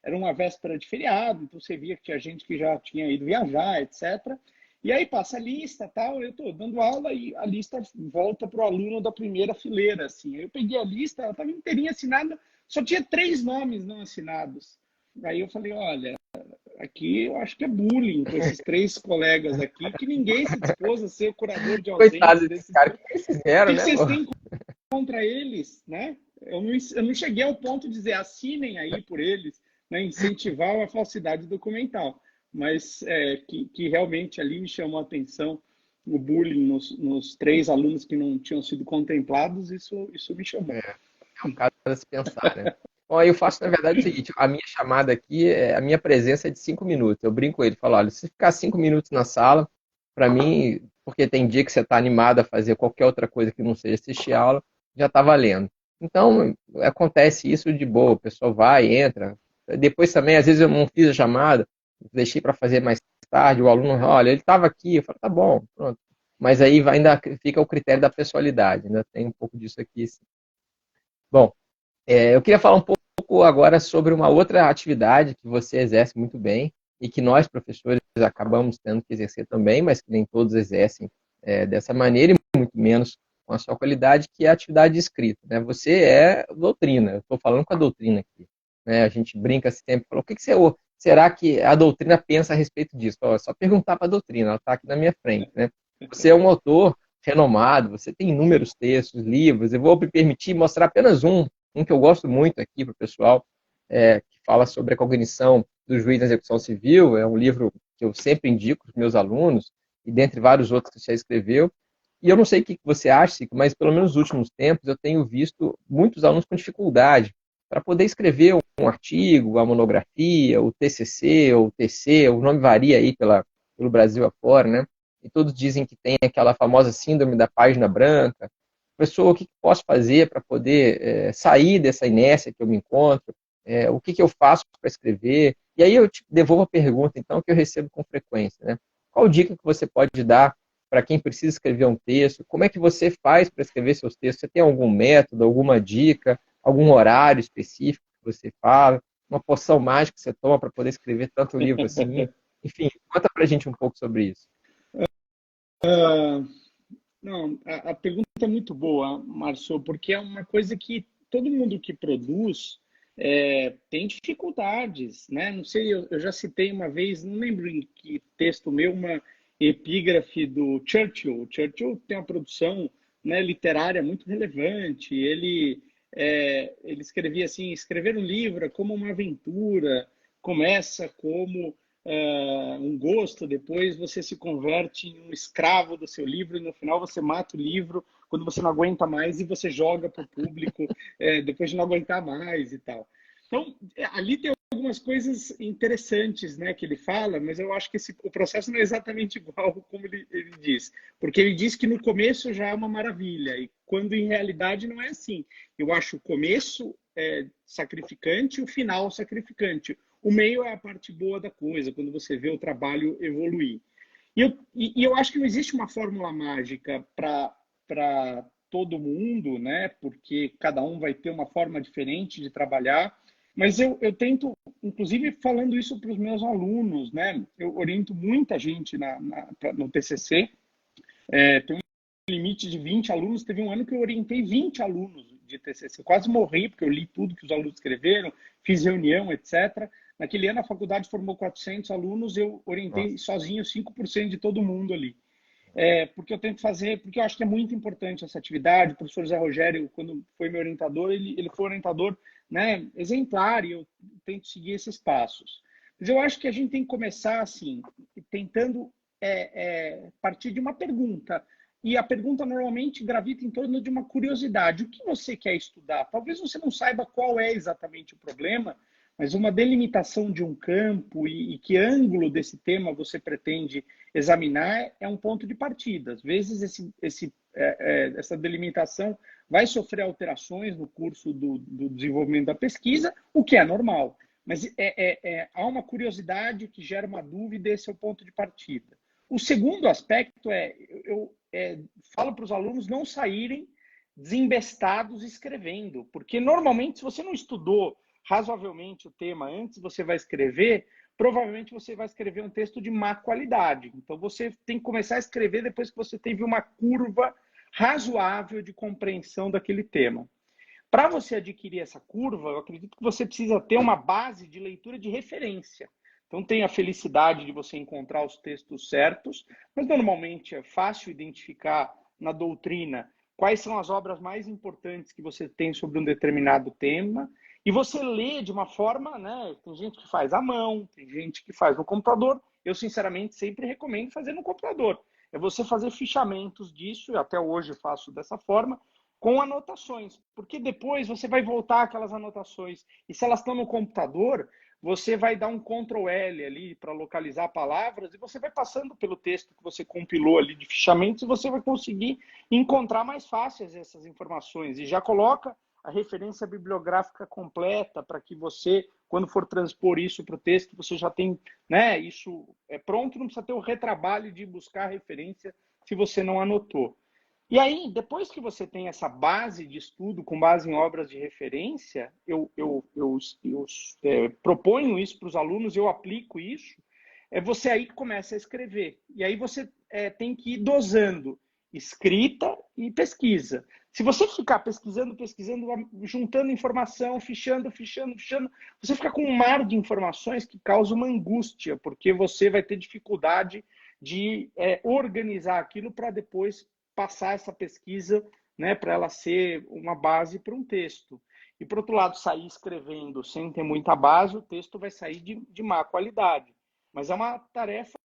Era uma véspera de feriado, então você via que tinha gente que já tinha ido viajar, etc. E aí passa a lista, tal, eu estou dando aula e a lista volta para o aluno da primeira fileira, assim. Eu peguei a lista, ela estava inteirinha assinada, só tinha 3 nomes não assinados. Aí eu falei, olha, aqui eu acho que é bullying com esses 3 colegas aqui, que ninguém se dispôs a ser o curador de ausentes Coitado desses. desse cara, o que eles O fizeram, que né? vocês têm contra eles, né? Eu não cheguei ao ponto de dizer assinem aí por eles, né? Incentivar a falsidade documental, mas que realmente ali me chamou a atenção o bullying nos 3 alunos que não tinham sido contemplados, isso me chamou. É um caso a se pensar, né? Bom, eu faço, na verdade, o seguinte, a minha chamada aqui, a minha presença é de 5 minutos. Eu brinco com ele, falo, olha, se ficar 5 minutos na sala, para mim, porque tem dia que você está animado a fazer qualquer outra coisa que não seja assistir aula, já está valendo. Então, acontece isso de boa, o pessoal vai, entra. Depois também, às vezes eu não fiz a chamada, deixei para fazer mais tarde, o aluno, olha, ele estava aqui, eu falo, tá bom, pronto. Mas aí ainda fica o critério da pessoalidade, ainda tem um pouco disso aqui. Bom, eu queria falar um pouco agora sobre uma outra atividade que você exerce muito bem e que nós, professores, acabamos tendo que exercer também, mas que nem todos exercem dessa maneira e muito menos com a sua qualidade, que é a atividade de escrita. Né? Você é doutrina, eu estou falando com a doutrina aqui. Né? A gente brinca sempre, fala, o que será que a doutrina pensa a respeito disso? É só perguntar para a doutrina, ela está aqui na minha frente. Né? Você é um autor renomado, você tem inúmeros textos, livros, eu vou me permitir mostrar apenas um que eu gosto muito aqui para o pessoal, que fala sobre a cognição do juiz na execução civil, é um livro que eu sempre indico para os meus alunos, e dentre vários outros que você já escreveu. E eu não sei o que você acha, Cico, mas pelo menos nos últimos tempos eu tenho visto muitos alunos com dificuldade para poder escrever um artigo, a monografia, o TCC, ou o TC, o nome varia aí pelo Brasil afora, né? E todos dizem que tem aquela famosa síndrome da página branca. Pessoa, o que posso fazer para poder sair dessa inércia que eu me encontro? O que eu faço para escrever? E aí eu te devolvo a pergunta, então, que eu recebo com frequência, né? Qual dica que você pode dar para quem precisa escrever um texto? Como é que você faz para escrever seus textos? Você tem algum método, alguma dica, algum horário específico que você fala? Uma poção mágica que você toma para poder escrever tanto livro assim? Enfim, conta para a gente um pouco sobre isso. Não, a pergunta é muito boa, Márcio, porque é uma coisa que todo mundo que produz tem dificuldades, né? Não sei, eu já citei uma vez, não lembro em que texto meu, uma epígrafe do Churchill. O Churchill tem uma produção, né, literária muito relevante. Ele escrevia assim: escrever um livro é como uma aventura, começa como um gosto, depois você se converte em um escravo do seu livro e no final você mata o livro quando você não aguenta mais e você joga para o público depois de não aguentar mais e tal. Então, ali tem algumas coisas interessantes, né, que ele fala, mas eu acho que o processo não é exatamente igual como ele diz, porque ele diz que no começo já é uma maravilha, e quando em realidade não é assim. Eu acho o começo sacrificante e o final sacrificante. O meio é a parte boa da coisa, quando você vê o trabalho evoluir. E eu acho que não existe uma fórmula mágica para todo mundo, né? Porque cada um vai ter uma forma diferente de trabalhar. Mas eu tento, inclusive falando isso para os meus alunos, né? Eu oriento muita gente no TCC. Tem um limite de 20 alunos. Teve um ano que eu orientei 20 alunos de TCC. Eu quase morri, porque eu li tudo que os alunos escreveram, fiz reunião, etc. Naquele ano, a faculdade formou 400 alunos, eu orientei sozinho 5% de todo mundo ali. Porque eu tento fazer, porque eu acho que é muito importante essa atividade. O professor Zé Rogério, quando foi meu orientador, ele foi orientador, né, exemplar, e eu tento seguir esses passos. Mas eu acho que a gente tem que começar assim, tentando partir de uma pergunta. E a pergunta normalmente gravita em torno de uma curiosidade. O que você quer estudar? Talvez você não saiba qual é exatamente o problema, mas uma delimitação de um campo e que ângulo desse tema você pretende examinar é um ponto de partida. Às vezes essa delimitação vai sofrer alterações no curso do desenvolvimento da pesquisa, o que é normal. Mas há uma curiosidade que gera uma dúvida, esse é o ponto de partida. O segundo aspecto eu falo para os alunos não saírem desembestados escrevendo, porque normalmente se você não estudou razoavelmente o tema antes você vai escrever, provavelmente você vai escrever um texto de má qualidade. Então você tem que começar a escrever depois que você teve uma curva razoável de compreensão daquele tema. Para você adquirir essa curva, eu acredito que você precisa ter uma base de leitura de referência. Então tem a felicidade de você encontrar os textos certos, mas normalmente é fácil identificar na doutrina quais são as obras mais importantes que você tem sobre um determinado tema, e você lê de uma forma, né? Tem gente que faz à mão, tem gente que faz no computador. Eu, sinceramente, sempre recomendo fazer no computador. É você fazer fichamentos disso, e até hoje faço dessa forma, com anotações, porque depois você vai voltar aquelas anotações. E se elas estão no computador, você vai dar um Ctrl L ali para localizar palavras e você vai passando pelo texto que você compilou ali de fichamentos e você vai conseguir encontrar mais fáceis essas informações. E já coloca a referência bibliográfica completa para que você, quando for transpor isso para o texto, você já tem, né, isso pronto, não precisa ter o retrabalho de buscar a referência se você não anotou. E aí, depois que você tem essa base de estudo com base em obras de referência, eu proponho isso para os alunos, eu aplico isso, você aí começa a escrever. E aí você tem que ir dosando escrita e pesquisa. Se você ficar pesquisando, juntando informação, fichando, você fica com um mar de informações que causa uma angústia, porque você vai ter dificuldade de organizar aquilo para depois passar essa pesquisa, né, para ela ser uma base para um texto. E, por outro lado, sair escrevendo sem ter muita base, o texto vai sair de má qualidade. Mas é uma tarefa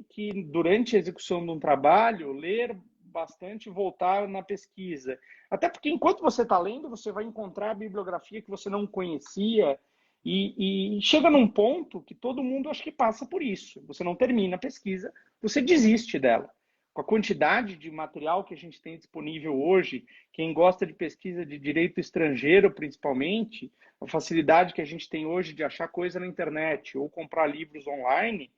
que durante a execução de um trabalho, ler bastante voltar na pesquisa. Até porque enquanto você está lendo, você vai encontrar a bibliografia que você não conhecia e chega num ponto que todo mundo acho que passa por isso. Você não termina a pesquisa, você desiste dela. Com a quantidade de material que a gente tem disponível hoje, quem gosta de pesquisa de direito estrangeiro, principalmente, a facilidade que a gente tem hoje de achar coisa na internet ou comprar livros online,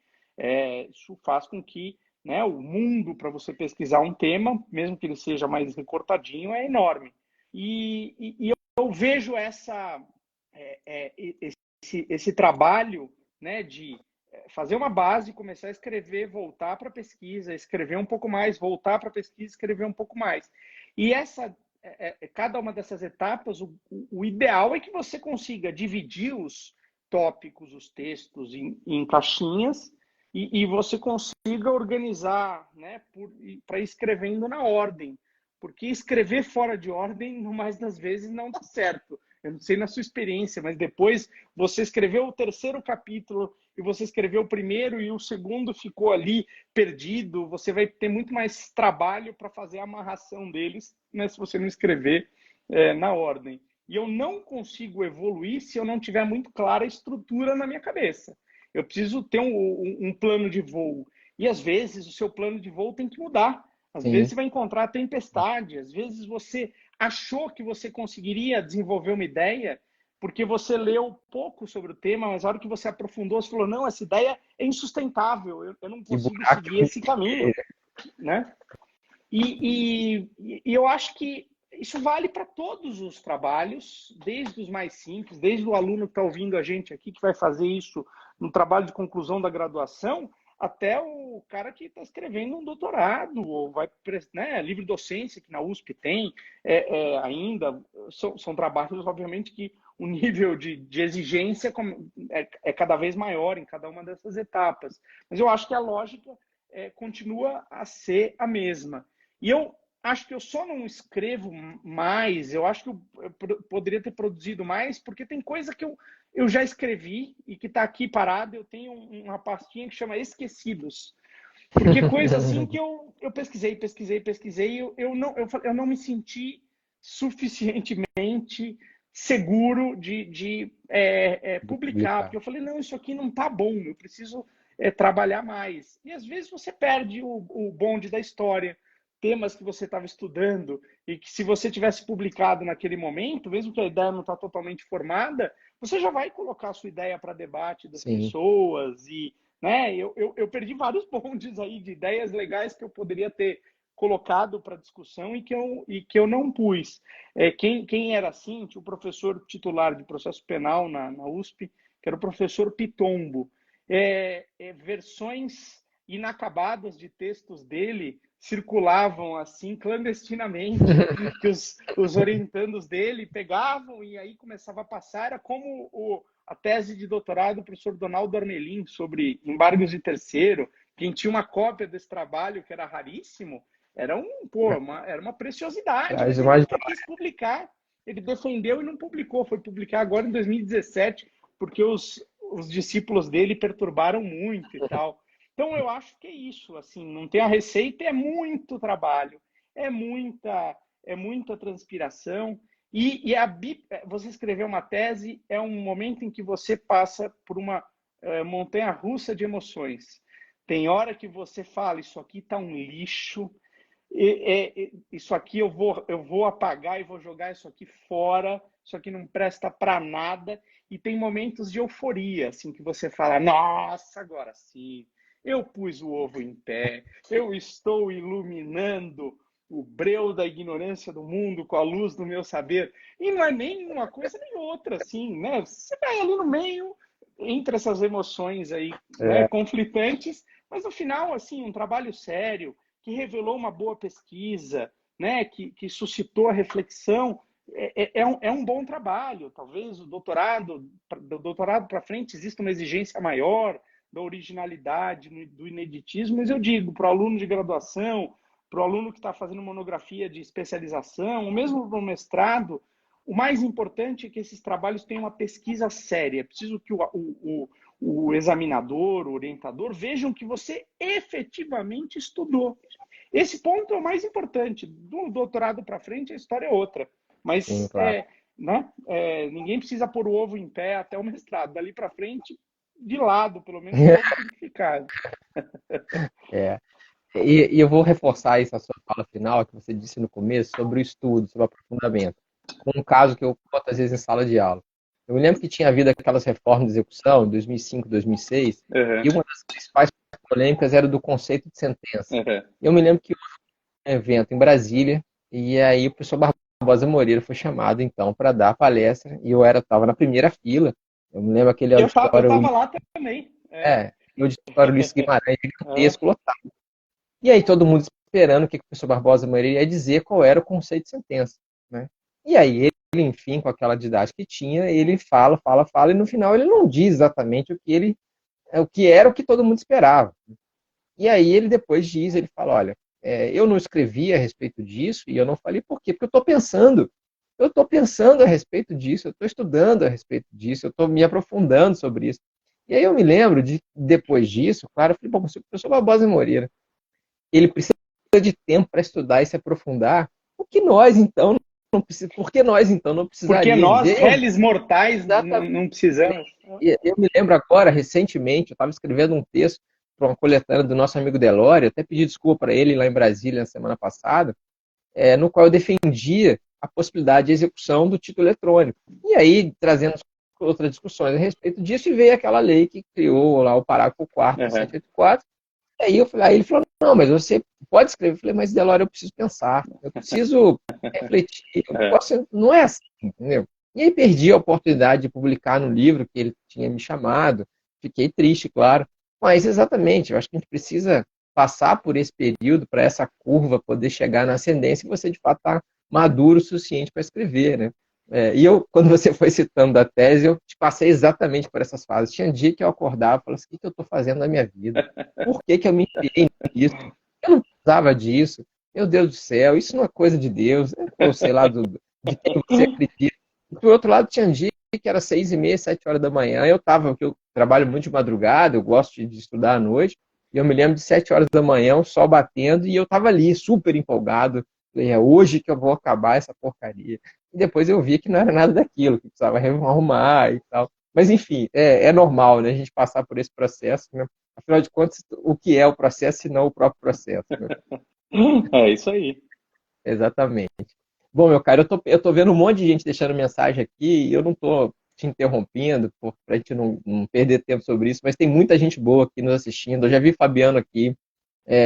isso faz com que, né, o mundo para você pesquisar um tema, mesmo que ele seja mais recortadinho, é enorme. E eu vejo esse trabalho, né, de fazer uma base, começar a escrever, voltar para a pesquisa, escrever um pouco mais, voltar para a pesquisa, escrever um pouco mais. E cada uma dessas etapas, o ideal é que você consiga dividir os tópicos, os textos em caixinhas e você consiga organizar, né, para ir escrevendo na ordem. Porque escrever fora de ordem, no mais das vezes, não dá certo. Eu não sei na sua experiência, mas depois você escreveu o terceiro capítulo e você escreveu o primeiro e o segundo ficou ali perdido, você vai ter muito mais trabalho para fazer a amarração deles, né, se você não escrever na ordem. E eu não consigo evoluir se eu não tiver muito clara a estrutura na minha cabeça. Eu preciso ter um plano de voo. E às vezes o seu plano de voo tem que mudar. Às Sim. vezes você vai encontrar tempestade, às vezes você achou que você conseguiria desenvolver uma ideia porque você leu pouco sobre o tema, mas a hora que você aprofundou, você falou, não, essa ideia é insustentável, eu não consigo seguir esse caminho, né? E eu acho que isso vale para todos os trabalhos, desde os mais simples, desde o aluno que está ouvindo a gente aqui, que vai fazer isso no trabalho de conclusão da graduação, até o cara que está escrevendo um doutorado, ou vai, né, livre docência, que na USP tem ainda, são trabalhos, obviamente, que o nível de exigência é cada vez maior em cada uma dessas etapas. Mas eu acho que a lógica continua a ser a mesma. E eu acho que eu só não escrevo mais, eu acho que eu poderia ter produzido mais, porque tem coisa que eu já escrevi e que está aqui parada. Eu tenho uma pastinha que chama Esquecidos. Porque coisa assim que eu pesquisei, eu não me senti suficientemente seguro de publicar, porque eu falei, não, isso aqui não está bom, eu preciso trabalhar mais. E às vezes você perde o bonde da história, temas que você estava estudando e que se você tivesse publicado naquele momento, mesmo que a ideia não está totalmente formada, você já vai colocar a sua ideia para debate das pessoas e, né, eu perdi vários bondes aí de ideias legais que eu poderia ter colocado para discussão e que eu não pus. Quem era assim, tinha o professor titular de processo penal na USP, que era o professor Pitombo. Versões inacabadas de textos dele circulavam assim clandestinamente, que os orientandos dele pegavam e aí começava a passar. Era como a tese de doutorado do professor Donaldo Armelin sobre embargos de terceiro. Quem tinha uma cópia desse trabalho, que era raríssimo, era uma preciosidade. Mas ele nunca quis publicar. Ele defendeu e não publicou. Foi publicar agora em 2017, porque os discípulos dele perturbaram muito e tal. Então, eu acho que é isso, assim, não tem a receita, é muito trabalho, é muita transpiração. Você escrever uma tese é um momento em que você passa por uma montanha-russa de emoções. Tem hora que você fala, isso aqui está um lixo, isso aqui eu vou apagar e vou jogar isso aqui fora, isso aqui não presta para nada. E tem momentos de euforia, assim, que você fala, nossa, agora sim, eu pus o ovo em pé, eu estou iluminando o breu da ignorância do mundo com a luz do meu saber. E não é nem uma coisa nem outra, assim, né? Você vai ali no meio, entre essas emoções aí, né, conflitantes, mas no final, assim, um trabalho sério, que revelou uma boa pesquisa, né, que suscitou a reflexão, é um bom trabalho. Talvez do doutorado para frente exista uma exigência maior da originalidade, do ineditismo, mas eu digo, para o aluno de graduação, para o aluno que está fazendo monografia de especialização, ou mesmo para o mestrado, o mais importante é que esses trabalhos tenham uma pesquisa séria. É preciso que o examinador, o orientador, vejam que você efetivamente estudou. Esse ponto é o mais importante. Do doutorado para frente, a história é outra. Sim, Mas claro. né, ninguém precisa pôr o ovo em pé até o mestrado. Dali para frente, de lado, pelo menos o ovo tem que ficar. É. E eu vou reforçar essa sua fala final, que você disse no começo, sobre o estudo, sobre o aprofundamento. Um caso que eu conto às vezes em sala de aula. Eu me lembro que tinha havido aquelas reformas de execução, em 2005, 2006, Uhum, e uma das principais polêmicas era do conceito de sentença. uhum. Eu me lembro que houve um evento em Brasília, e aí o professor Barbosa Moreira foi chamado, então, para dar a palestra, e eu estava na primeira fila. Eu me lembro aquele Eu auditório, estava lá também. o auditório Ulisses Guimarães, É. gigantesco, lotado. E aí todo mundo esperando o que o professor Barbosa Moreira ia dizer, qual era o conceito de sentença, né? E aí ele, enfim, com aquela didática que tinha, ele fala, fala, fala, e no final ele não diz exatamente o que era o que todo mundo esperava. E aí ele depois diz, ele fala, olha, eu não escrevi a respeito disso, e eu não falei por quê? Porque eu estou pensando a respeito disso, eu estou estudando a respeito disso, eu estou me aprofundando sobre isso. E aí eu me lembro de, depois disso, claro, eu falei, bom, se o professor Barbosa Moreira ele precisa de tempo para estudar e se aprofundar, por que nós então não Porque precisaríamos? nós, réis mortais, Exatamente. não precisamos. Eu me lembro agora, recentemente, eu estava escrevendo um texto para uma coletânea do nosso amigo Delório, até pedi desculpa para ele lá em Brasília na semana passada, no qual eu defendia a possibilidade de execução do título eletrônico. E aí, trazendo outras discussões a respeito disso, e veio aquela lei que criou lá o parágrafo 4º do Uhum. 784. Aí ele falou, não, mas você pode escrever. Eu falei, mas Delora, eu preciso pensar, eu preciso refletir, não é assim, entendeu? E aí perdi a oportunidade de publicar no livro que ele tinha me chamado, fiquei triste, claro, mas exatamente, eu acho que a gente precisa passar por esse período para essa curva poder chegar na ascendência e você de fato está maduro o suficiente para escrever, né? E eu, quando você foi citando da tese, eu te passei exatamente por essas fases. Tinha dia que eu acordava e falava assim, o que eu estou fazendo na minha vida? Por que eu me enfiei nisso? Eu não precisava disso. Meu Deus do céu, isso não é coisa de Deus, ou sei lá, de quem você acredita. E, por outro lado, tinha dia que era 6h30, 7 horas da manhã, porque eu trabalho muito de madrugada, eu gosto de estudar à noite, e eu me lembro de 7 horas da manhã, o sol batendo, e eu estava ali, super empolgado. Falei, é hoje que eu vou acabar essa porcaria. E depois eu vi que não era nada daquilo, que precisava arrumar e tal. Mas, enfim, é normal, né, a gente passar por esse processo, né? Afinal de contas, o que é o processo se não o próprio processo, né? É isso aí. Exatamente. Bom, meu cara, eu tô vendo um monte de gente deixando mensagem aqui e eu não tô te interrompendo para a gente não perder tempo sobre isso, mas tem muita gente boa aqui nos assistindo. Eu já vi Fabiano aqui,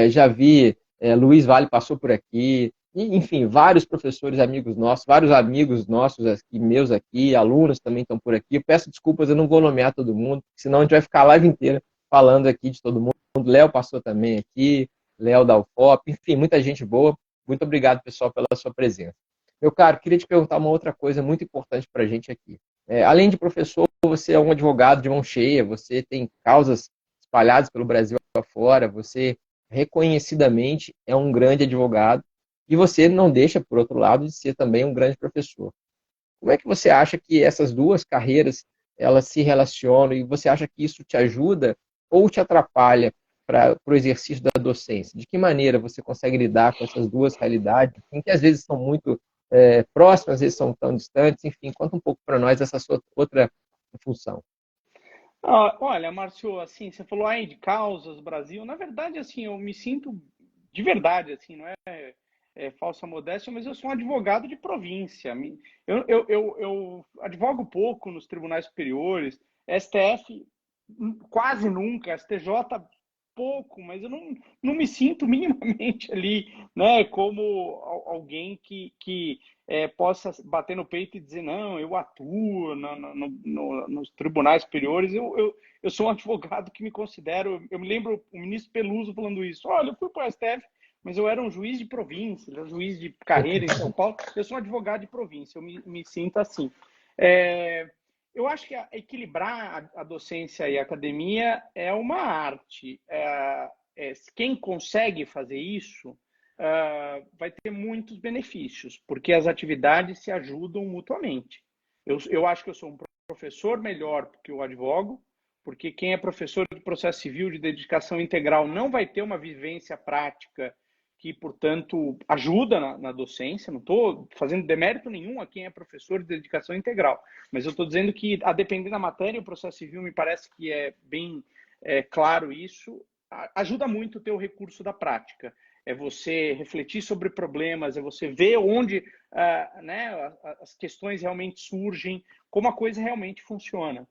já vi Luiz Vale passou por aqui, e, enfim, vários professores amigos nossos, vários amigos nossos aqui, meus aqui, alunos também estão por aqui. Eu peço desculpas, eu não vou nomear todo mundo, senão a gente vai ficar a live inteira falando aqui de todo mundo. Léo passou também aqui, Léo da UFOP, enfim, muita gente boa. Muito obrigado, pessoal, pela sua presença. Meu caro, queria te perguntar uma outra coisa muito importante para a gente aqui. Além de professor, você é um advogado de mão cheia, você tem causas espalhadas pelo Brasil afora, você reconhecidamente é um grande advogado e você não deixa, por outro lado, de ser também um grande professor. Como é que você acha que essas duas carreiras elas se relacionam e você acha que isso te ajuda ou te atrapalha para o exercício da docência? De que maneira você consegue lidar com essas duas realidades, em que às vezes são muito próximas, às vezes são tão distantes? Enfim, conta um pouco para nós essa sua outra função. Olha, Márcio, assim, você falou aí de causas, Brasil. Na verdade, assim, eu me sinto de verdade, assim, não é falsa modéstia, mas eu sou um advogado de província. Eu advogo pouco nos tribunais superiores, STF quase nunca, STJ pouco, mas eu não me sinto minimamente ali, né, como alguém que possa bater no peito e dizer, não, eu atuo nos tribunais superiores. Eu sou um advogado que me considero, eu me lembro o ministro Peluso falando isso, olha, eu fui para o STF, mas eu era um juiz de província, um juiz de carreira em São Paulo, eu sou um advogado de província, eu me sinto assim. Eu acho que equilibrar a docência e a academia é uma arte. Quem consegue fazer isso vai ter muitos benefícios, porque as atividades se ajudam mutuamente. Eu acho que eu sou um professor melhor que eu advogo, porque quem é professor de processo civil de dedicação integral não vai ter uma vivência prática que, portanto, ajuda na docência. Não estou fazendo demérito nenhum a quem é professor de dedicação integral, mas eu estou dizendo que, a depender da matéria, o processo civil me parece que é bem claro isso, ajuda muito ter o recurso da prática. É você refletir sobre problemas, é você ver onde né, as questões realmente surgem, como a coisa realmente funciona.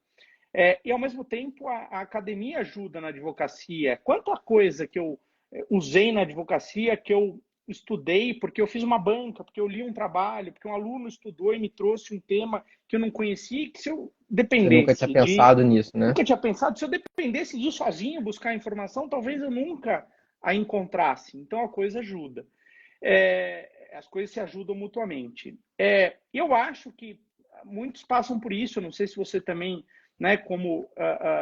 E, ao mesmo tempo, a academia ajuda na advocacia. Quanta coisa que eu usei na advocacia, que eu estudei porque eu fiz uma banca, porque eu li um trabalho, porque um aluno estudou e me trouxe um tema que eu não conhecia, que se eu Você nunca tinha dependesse pensado nisso, né? nunca tinha pensado, se eu dependesse de ir sozinho buscar informação, talvez eu nunca a encontrasse. Então a coisa ajuda. As coisas se ajudam mutuamente. Eu acho que muitos passam por isso, eu não sei se você também, né, como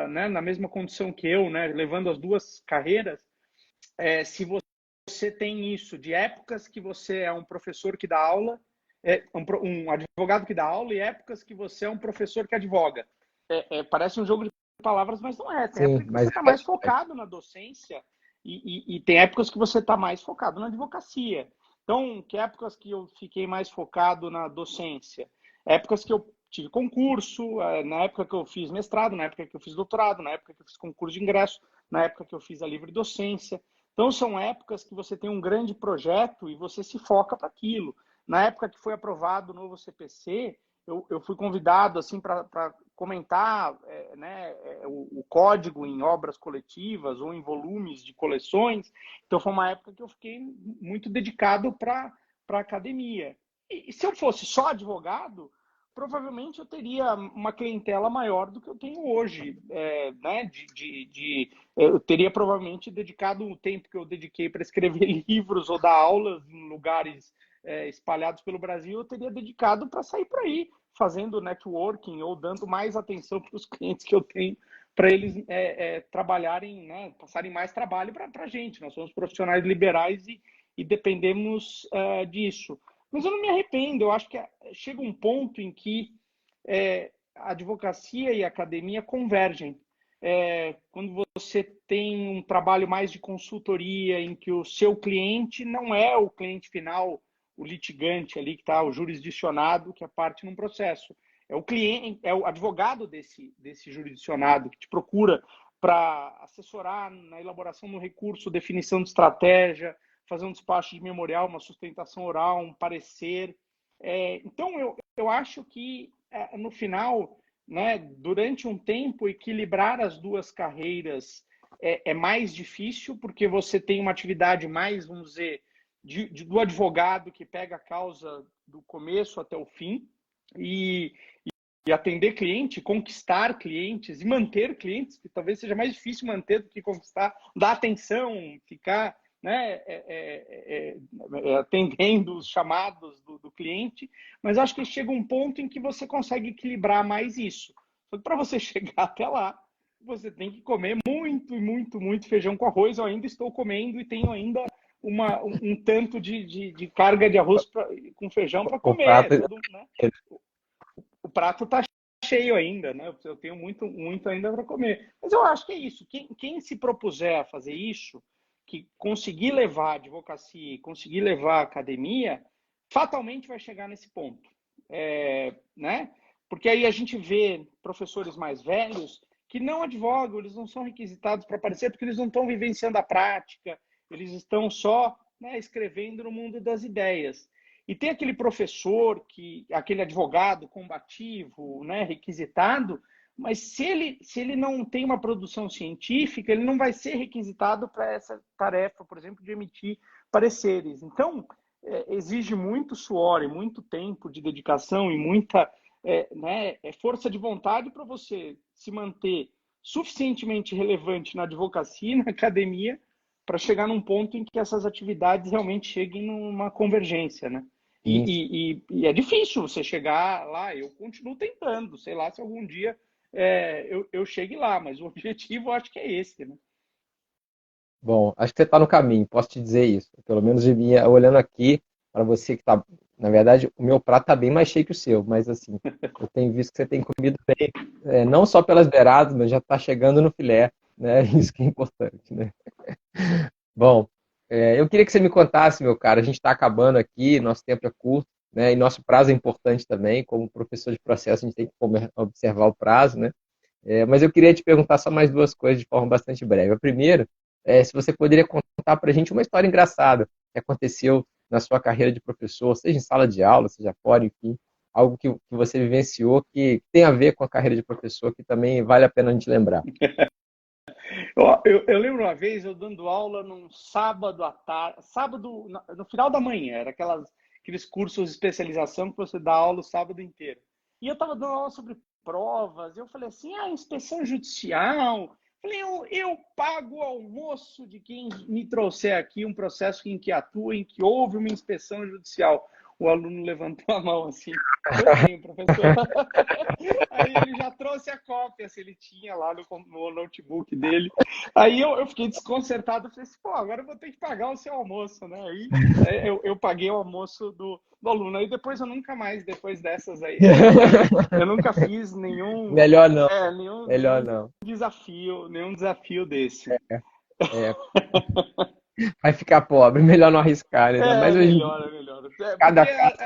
né, na mesma condição que eu, né, levando as duas carreiras, se você tem isso de épocas que você é um professor que dá aula, um advogado que dá aula, e épocas que você é um professor que advoga. Parece um jogo de palavras, mas não é. Tem Sim, época que mas você está mais focado na docência e tem épocas que você está mais focado na advocacia. Então, que épocas que eu fiquei mais focado na docência? Épocas que eu tive concurso, na época que eu fiz mestrado, na época que eu fiz doutorado, na época que eu fiz concurso de ingresso, na época que eu fiz a livre docência. Então, são épocas que você tem um grande projeto e você se foca para aquilo. Na época que foi aprovado o novo CPC, eu fui convidado assim para comentar né, o código em obras coletivas ou em volumes de coleções. Então, foi uma época que eu fiquei muito dedicado para a academia. E se eu fosse só advogado, provavelmente eu teria uma clientela maior do que eu tenho hoje. Né, eu teria provavelmente dedicado o tempo que eu dediquei para escrever livros ou dar aulas em lugares espalhados pelo Brasil, eu teria dedicado para sair por aí, fazendo networking ou dando mais atenção para os clientes que eu tenho, para eles trabalharem, né, passarem mais trabalho para a gente. Nós somos profissionais liberais e dependemos disso. Mas eu não me arrependo, eu acho que chega um ponto em que a advocacia e a academia convergem. Quando você tem um trabalho mais de consultoria, em que o seu cliente não é o cliente final, o litigante ali que está, o jurisdicionado, que é parte num processo. É o cliente, é o advogado desse jurisdicionado que te procura para assessorar na elaboração do recurso, definição de estratégia, fazer um despacho de memorial, uma sustentação oral, um parecer. Então, eu acho que, no final, né, durante um tempo, equilibrar as duas carreiras é mais difícil, porque você tem uma atividade mais, vamos dizer, do advogado que pega a causa do começo até o fim e atender cliente, conquistar clientes e manter clientes, que talvez seja mais difícil manter do que conquistar, dar atenção, ficar, né, atendendo os chamados do cliente, mas acho que chega um ponto em que você consegue equilibrar mais isso. Só que para você chegar até lá, você tem que comer muito, muito, muito feijão com arroz. Eu ainda estou comendo e tenho ainda um tanto de carga de arroz com feijão para o comer. prato... Né? O prato está cheio ainda, né? Eu tenho muito, muito ainda para comer. Mas eu acho que é isso. Quem se propuser a fazer isso, que conseguir levar a advocacia, conseguir levar a academia, fatalmente vai chegar nesse ponto. Né? Porque aí a gente vê professores mais velhos que não advogam, eles não são requisitados para aparecer, porque eles não estão vivenciando a prática, eles estão só, né, escrevendo no mundo das ideias. E tem aquele professor, aquele advogado combativo, né, requisitado, mas se ele não tem uma produção científica, ele não vai ser requisitado para essa tarefa, por exemplo, de emitir pareceres. Então, exige muito suor e muito tempo de dedicação e muita força de vontade para você se manter suficientemente relevante na advocacia e na academia para chegar num ponto em que essas atividades realmente cheguem numa convergência, né? E é difícil você chegar lá. Eu continuo tentando, sei lá se algum dia eu chegue lá, mas o objetivo eu acho que é esse, né? Bom, acho que você está no caminho, posso te dizer isso. Pelo menos de mim, olhando aqui, para você que está... Na verdade, o meu prato está bem mais cheio que o seu, mas assim, eu tenho visto que você tem comido bem, não só pelas beiradas, mas já está chegando no filé, né? Isso que é importante, né? Bom, Eu queria que você me contasse, meu cara, a gente está acabando aqui, nosso tempo é curto, né? E nosso prazo é importante também. Como professor de processo, a gente tem que observar o prazo, né? Mas eu queria te perguntar só mais duas coisas de forma bastante breve. A primeira, se você poderia contar para a gente uma história engraçada que aconteceu na sua carreira de professor, seja em sala de aula, seja fora, enfim, algo que você vivenciou que tem a ver com a carreira de professor, que também vale a pena a gente lembrar. Eu lembro uma vez eu dando aula num sábado à tarde, sábado, no final da manhã, era aqueles cursos de especialização que você dá aula o sábado inteiro. E eu estava dando aula sobre provas, eu falei assim, inspeção judicial. Falei, eu pago o almoço de quem me trouxer aqui um processo em que atua, em que houve uma inspeção judicial. O aluno levantou a mão assim, eu tenho, professor. Aí ele já trouxe a cópia, se ele tinha lá no notebook dele. Aí eu fiquei desconcertado, falei assim, pô, agora eu vou ter que pagar o seu almoço, né? Aí eu paguei o almoço do aluno. Aí depois eu nunca mais, depois dessas aí, eu nunca fiz Melhor não, melhor nenhum não. nenhum desafio desse. É, vai ficar pobre, melhor não arriscar, né? Mas hoje em dia, É melhor. Porque cada caso.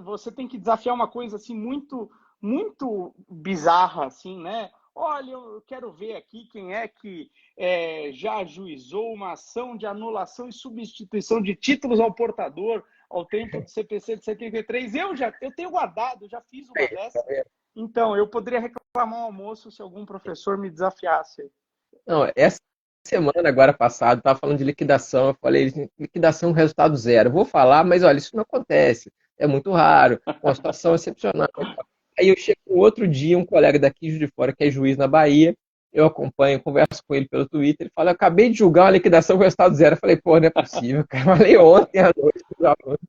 você tem que desafiar uma coisa assim muito bizarra, assim, né? Olha, eu quero ver aqui quem é que já ajuizou uma ação de anulação e substituição de títulos ao portador ao tempo do CPC de 73. Eu tenho guardado, já fiz uma dessa. Então, eu poderia reclamar um almoço se algum professor me desafiasse. Não, essa semana, agora passada, estava falando de liquidação. Eu falei, liquidação, resultado zero. Eu vou falar, mas olha, isso não acontece. É muito raro, uma situação excepcional. Aí eu chego no outro dia, um colega daqui de fora, que é juiz na Bahia, eu acompanho, converso com ele pelo Twitter, ele fala, eu acabei de julgar uma liquidação com resultado zero. Eu falei, pô, não é possível, cara. Eu falei ontem à noite com os alunos.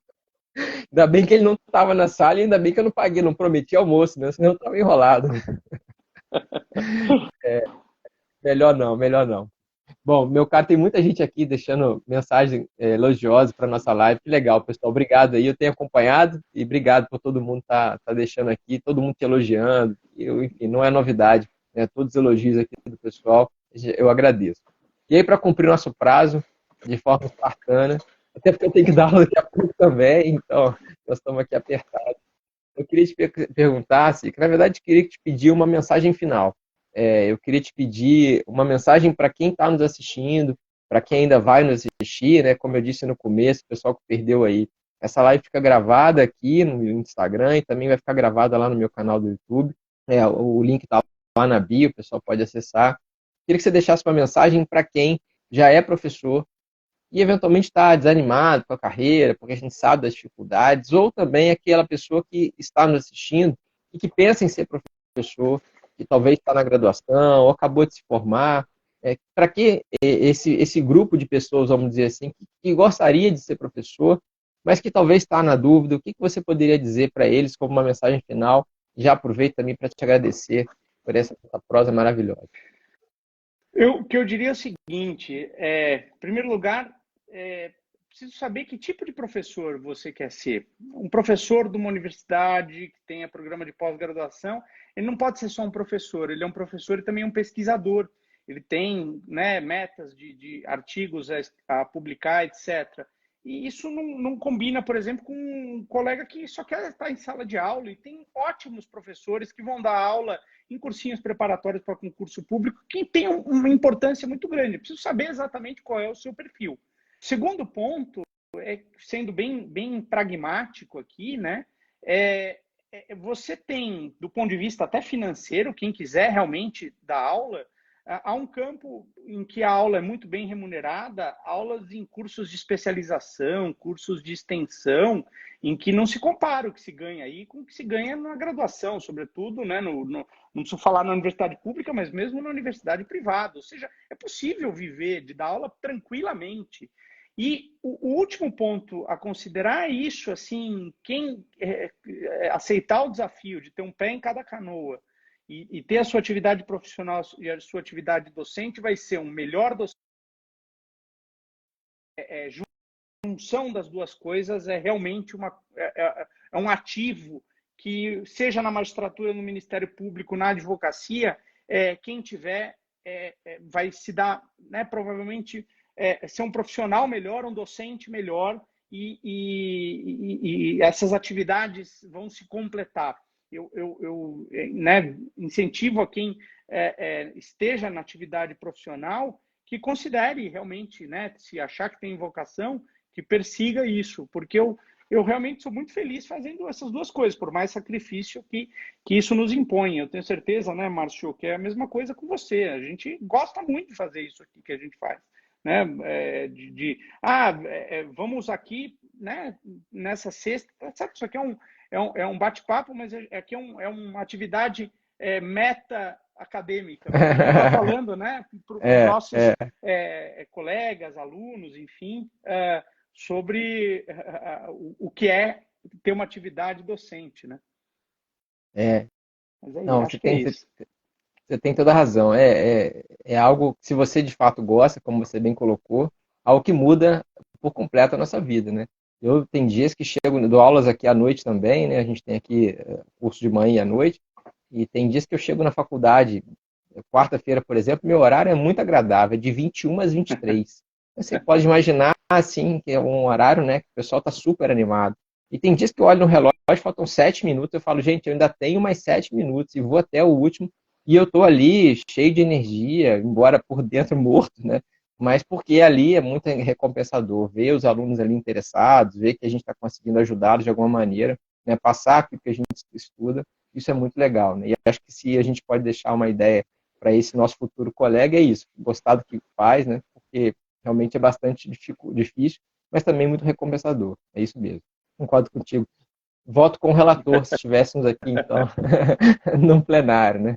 Ainda bem que ele não estava na sala e ainda bem que eu não paguei, não prometi almoço, né? Senão eu estava enrolado. Melhor não, melhor não. Bom, meu cara, tem muita gente aqui deixando mensagem elogiosa para nossa live. Que legal, pessoal. Obrigado aí. Eu tenho acompanhado e obrigado por todo mundo tá deixando aqui, todo mundo te elogiando. Enfim, não é novidade, né? Todos os elogios aqui do pessoal, eu agradeço. E aí, para cumprir nosso prazo de forma espartana, até porque eu tenho que dar aula daqui a pouco também, então nós estamos aqui apertados. Eu queria te perguntar, assim, que na verdade eu queria te pedir uma mensagem final. Eu queria te pedir uma mensagem para quem está nos assistindo, para quem ainda vai nos assistir, né? Como eu disse no começo, o pessoal que perdeu aí. Essa live fica gravada aqui no Instagram e também vai ficar gravada lá no meu canal do YouTube. O link está lá na bio, o pessoal pode acessar. Queria que você deixasse uma mensagem para quem já é professor e eventualmente está desanimado com a carreira, porque a gente sabe das dificuldades, ou também aquela pessoa que está nos assistindo e que pensa em ser professor, que talvez está na graduação ou acabou de se formar. Para que esse grupo de pessoas, vamos dizer assim, que gostaria de ser professor, mas que talvez está na dúvida, o que você poderia dizer para eles como uma mensagem final? Já aproveito também para te agradecer por essa prosa maravilhosa. O que eu diria é o seguinte, em primeiro lugar, preciso saber que tipo de professor você quer ser. Um professor de uma universidade que tenha programa de pós-graduação, ele não pode ser só um professor, ele é um professor e também um pesquisador. Ele tem, né, metas de artigos a publicar, etc. E isso não combina, por exemplo, com um colega que só quer estar em sala de aula, e tem ótimos professores que vão dar aula em cursinhos preparatórios para concurso público, que tem uma importância muito grande. Preciso saber exatamente qual é o seu perfil. Segundo ponto, sendo bem pragmático aqui, né? Você tem, do ponto de vista até financeiro, quem quiser realmente dar aula, há um campo em que a aula é muito bem remunerada, aulas em cursos de especialização, cursos de extensão, em que não se compara o que se ganha aí com o que se ganha na graduação, sobretudo, né, não preciso falar na universidade pública, mas mesmo na universidade privada. Ou seja, é possível viver de dar aula tranquilamente. E o último ponto a considerar é isso, assim, quem aceitar o desafio de ter um pé em cada canoa e ter a sua atividade profissional e a sua atividade docente vai ser um melhor docente. Junção das duas coisas é realmente um ativo que, seja na magistratura, no Ministério Público, na advocacia, quem tiver vai se dar, né, provavelmente ser um profissional melhor, um docente melhor, e essas atividades vão se completar. Eu né, incentivo a quem esteja na atividade profissional que considere realmente, né, se achar que tem vocação, que persiga isso, porque eu realmente sou muito feliz fazendo essas duas coisas, por mais sacrifício que isso nos impõe. Eu tenho certeza, né, Márcio, que é a mesma coisa com você. A gente gosta muito de fazer isso aqui que a gente faz. Né? Vamos aqui, né, nessa sexta. Sabe, isso aqui é um bate-papo, mas aqui é uma atividade meta acadêmica, porque a gente está falando, né, para os nossos colegas, alunos, enfim, sobre o que é ter uma atividade docente, né? Mas Não, acho que é isso. você tem toda a razão. É algo que, se você de fato gosta, como você bem colocou, algo que muda por completo a nossa vida, né? Eu tem dias que chego, dou aulas aqui à noite também, né? A gente tem aqui curso de manhã e à noite, e tem dias que eu chego na faculdade, quarta-feira, por exemplo, meu horário é muito agradável, é de 21 às 23. Você pode imaginar, assim, que é um horário, né, que o pessoal está super animado. E tem dias que eu olho no relógio, faltam 7 minutos, eu falo, gente, eu ainda tenho mais 7 minutos e vou até o último, e eu estou ali cheio de energia, embora por dentro morto, né? Mas porque ali é muito recompensador ver os alunos ali interessados, ver que a gente está conseguindo ajudá-los de alguma maneira, né? Passar aquilo que a gente estuda, isso é muito legal, né? E acho que se a gente pode deixar uma ideia para esse nosso futuro colega, é isso, gostar do que faz, né? Porque realmente é bastante difícil, mas também muito recompensador. É isso mesmo. Concordo contigo. Voto com o relator, se estivéssemos aqui, então, num plenário, né?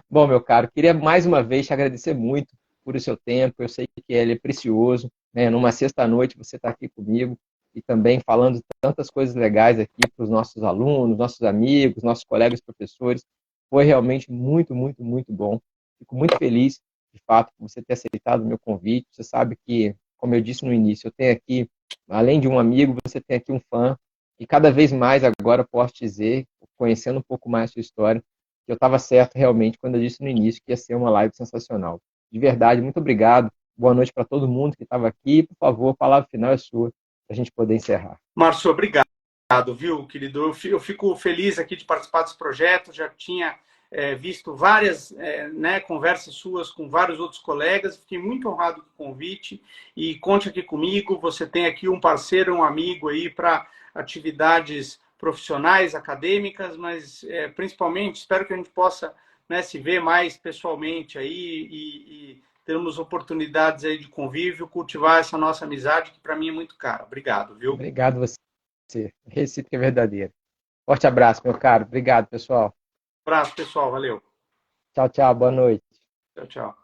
Bom, meu caro, queria mais uma vez te agradecer muito por o seu tempo. Eu sei que ele é precioso, né? Numa sexta-noite você está aqui comigo e também falando tantas coisas legais aqui para os nossos alunos, nossos amigos, nossos colegas professores. Foi realmente muito, muito, muito bom. Fico muito feliz, de fato, por você ter aceitado o meu convite. Você sabe que, como eu disse no início, eu tenho aqui, além de um amigo, você tem aqui um fã. E cada vez mais agora posso dizer, conhecendo um pouco mais a sua história, que eu estava certo realmente quando eu disse no início que ia ser uma live sensacional. De verdade, muito obrigado. Boa noite para todo mundo que estava aqui. Por favor, a palavra final é sua, para a gente poder encerrar. Márcio, obrigado, viu, querido? Eu fico feliz aqui de participar desse projeto. Já tinha visto várias né, conversas suas com vários outros colegas. Fiquei muito honrado com o convite e conte aqui comigo. Você tem aqui um parceiro, um amigo aí para atividades profissionais, acadêmicas, mas principalmente espero que a gente possa, né, se ver mais pessoalmente aí e termos oportunidades aí de convívio, cultivar essa nossa amizade que para mim é muito cara. Obrigado, viu? Obrigado você. Recíproca é verdadeira. Forte abraço, meu caro. Obrigado, pessoal. Abraço, pessoal. Valeu. Tchau, tchau. Boa noite. Tchau, tchau.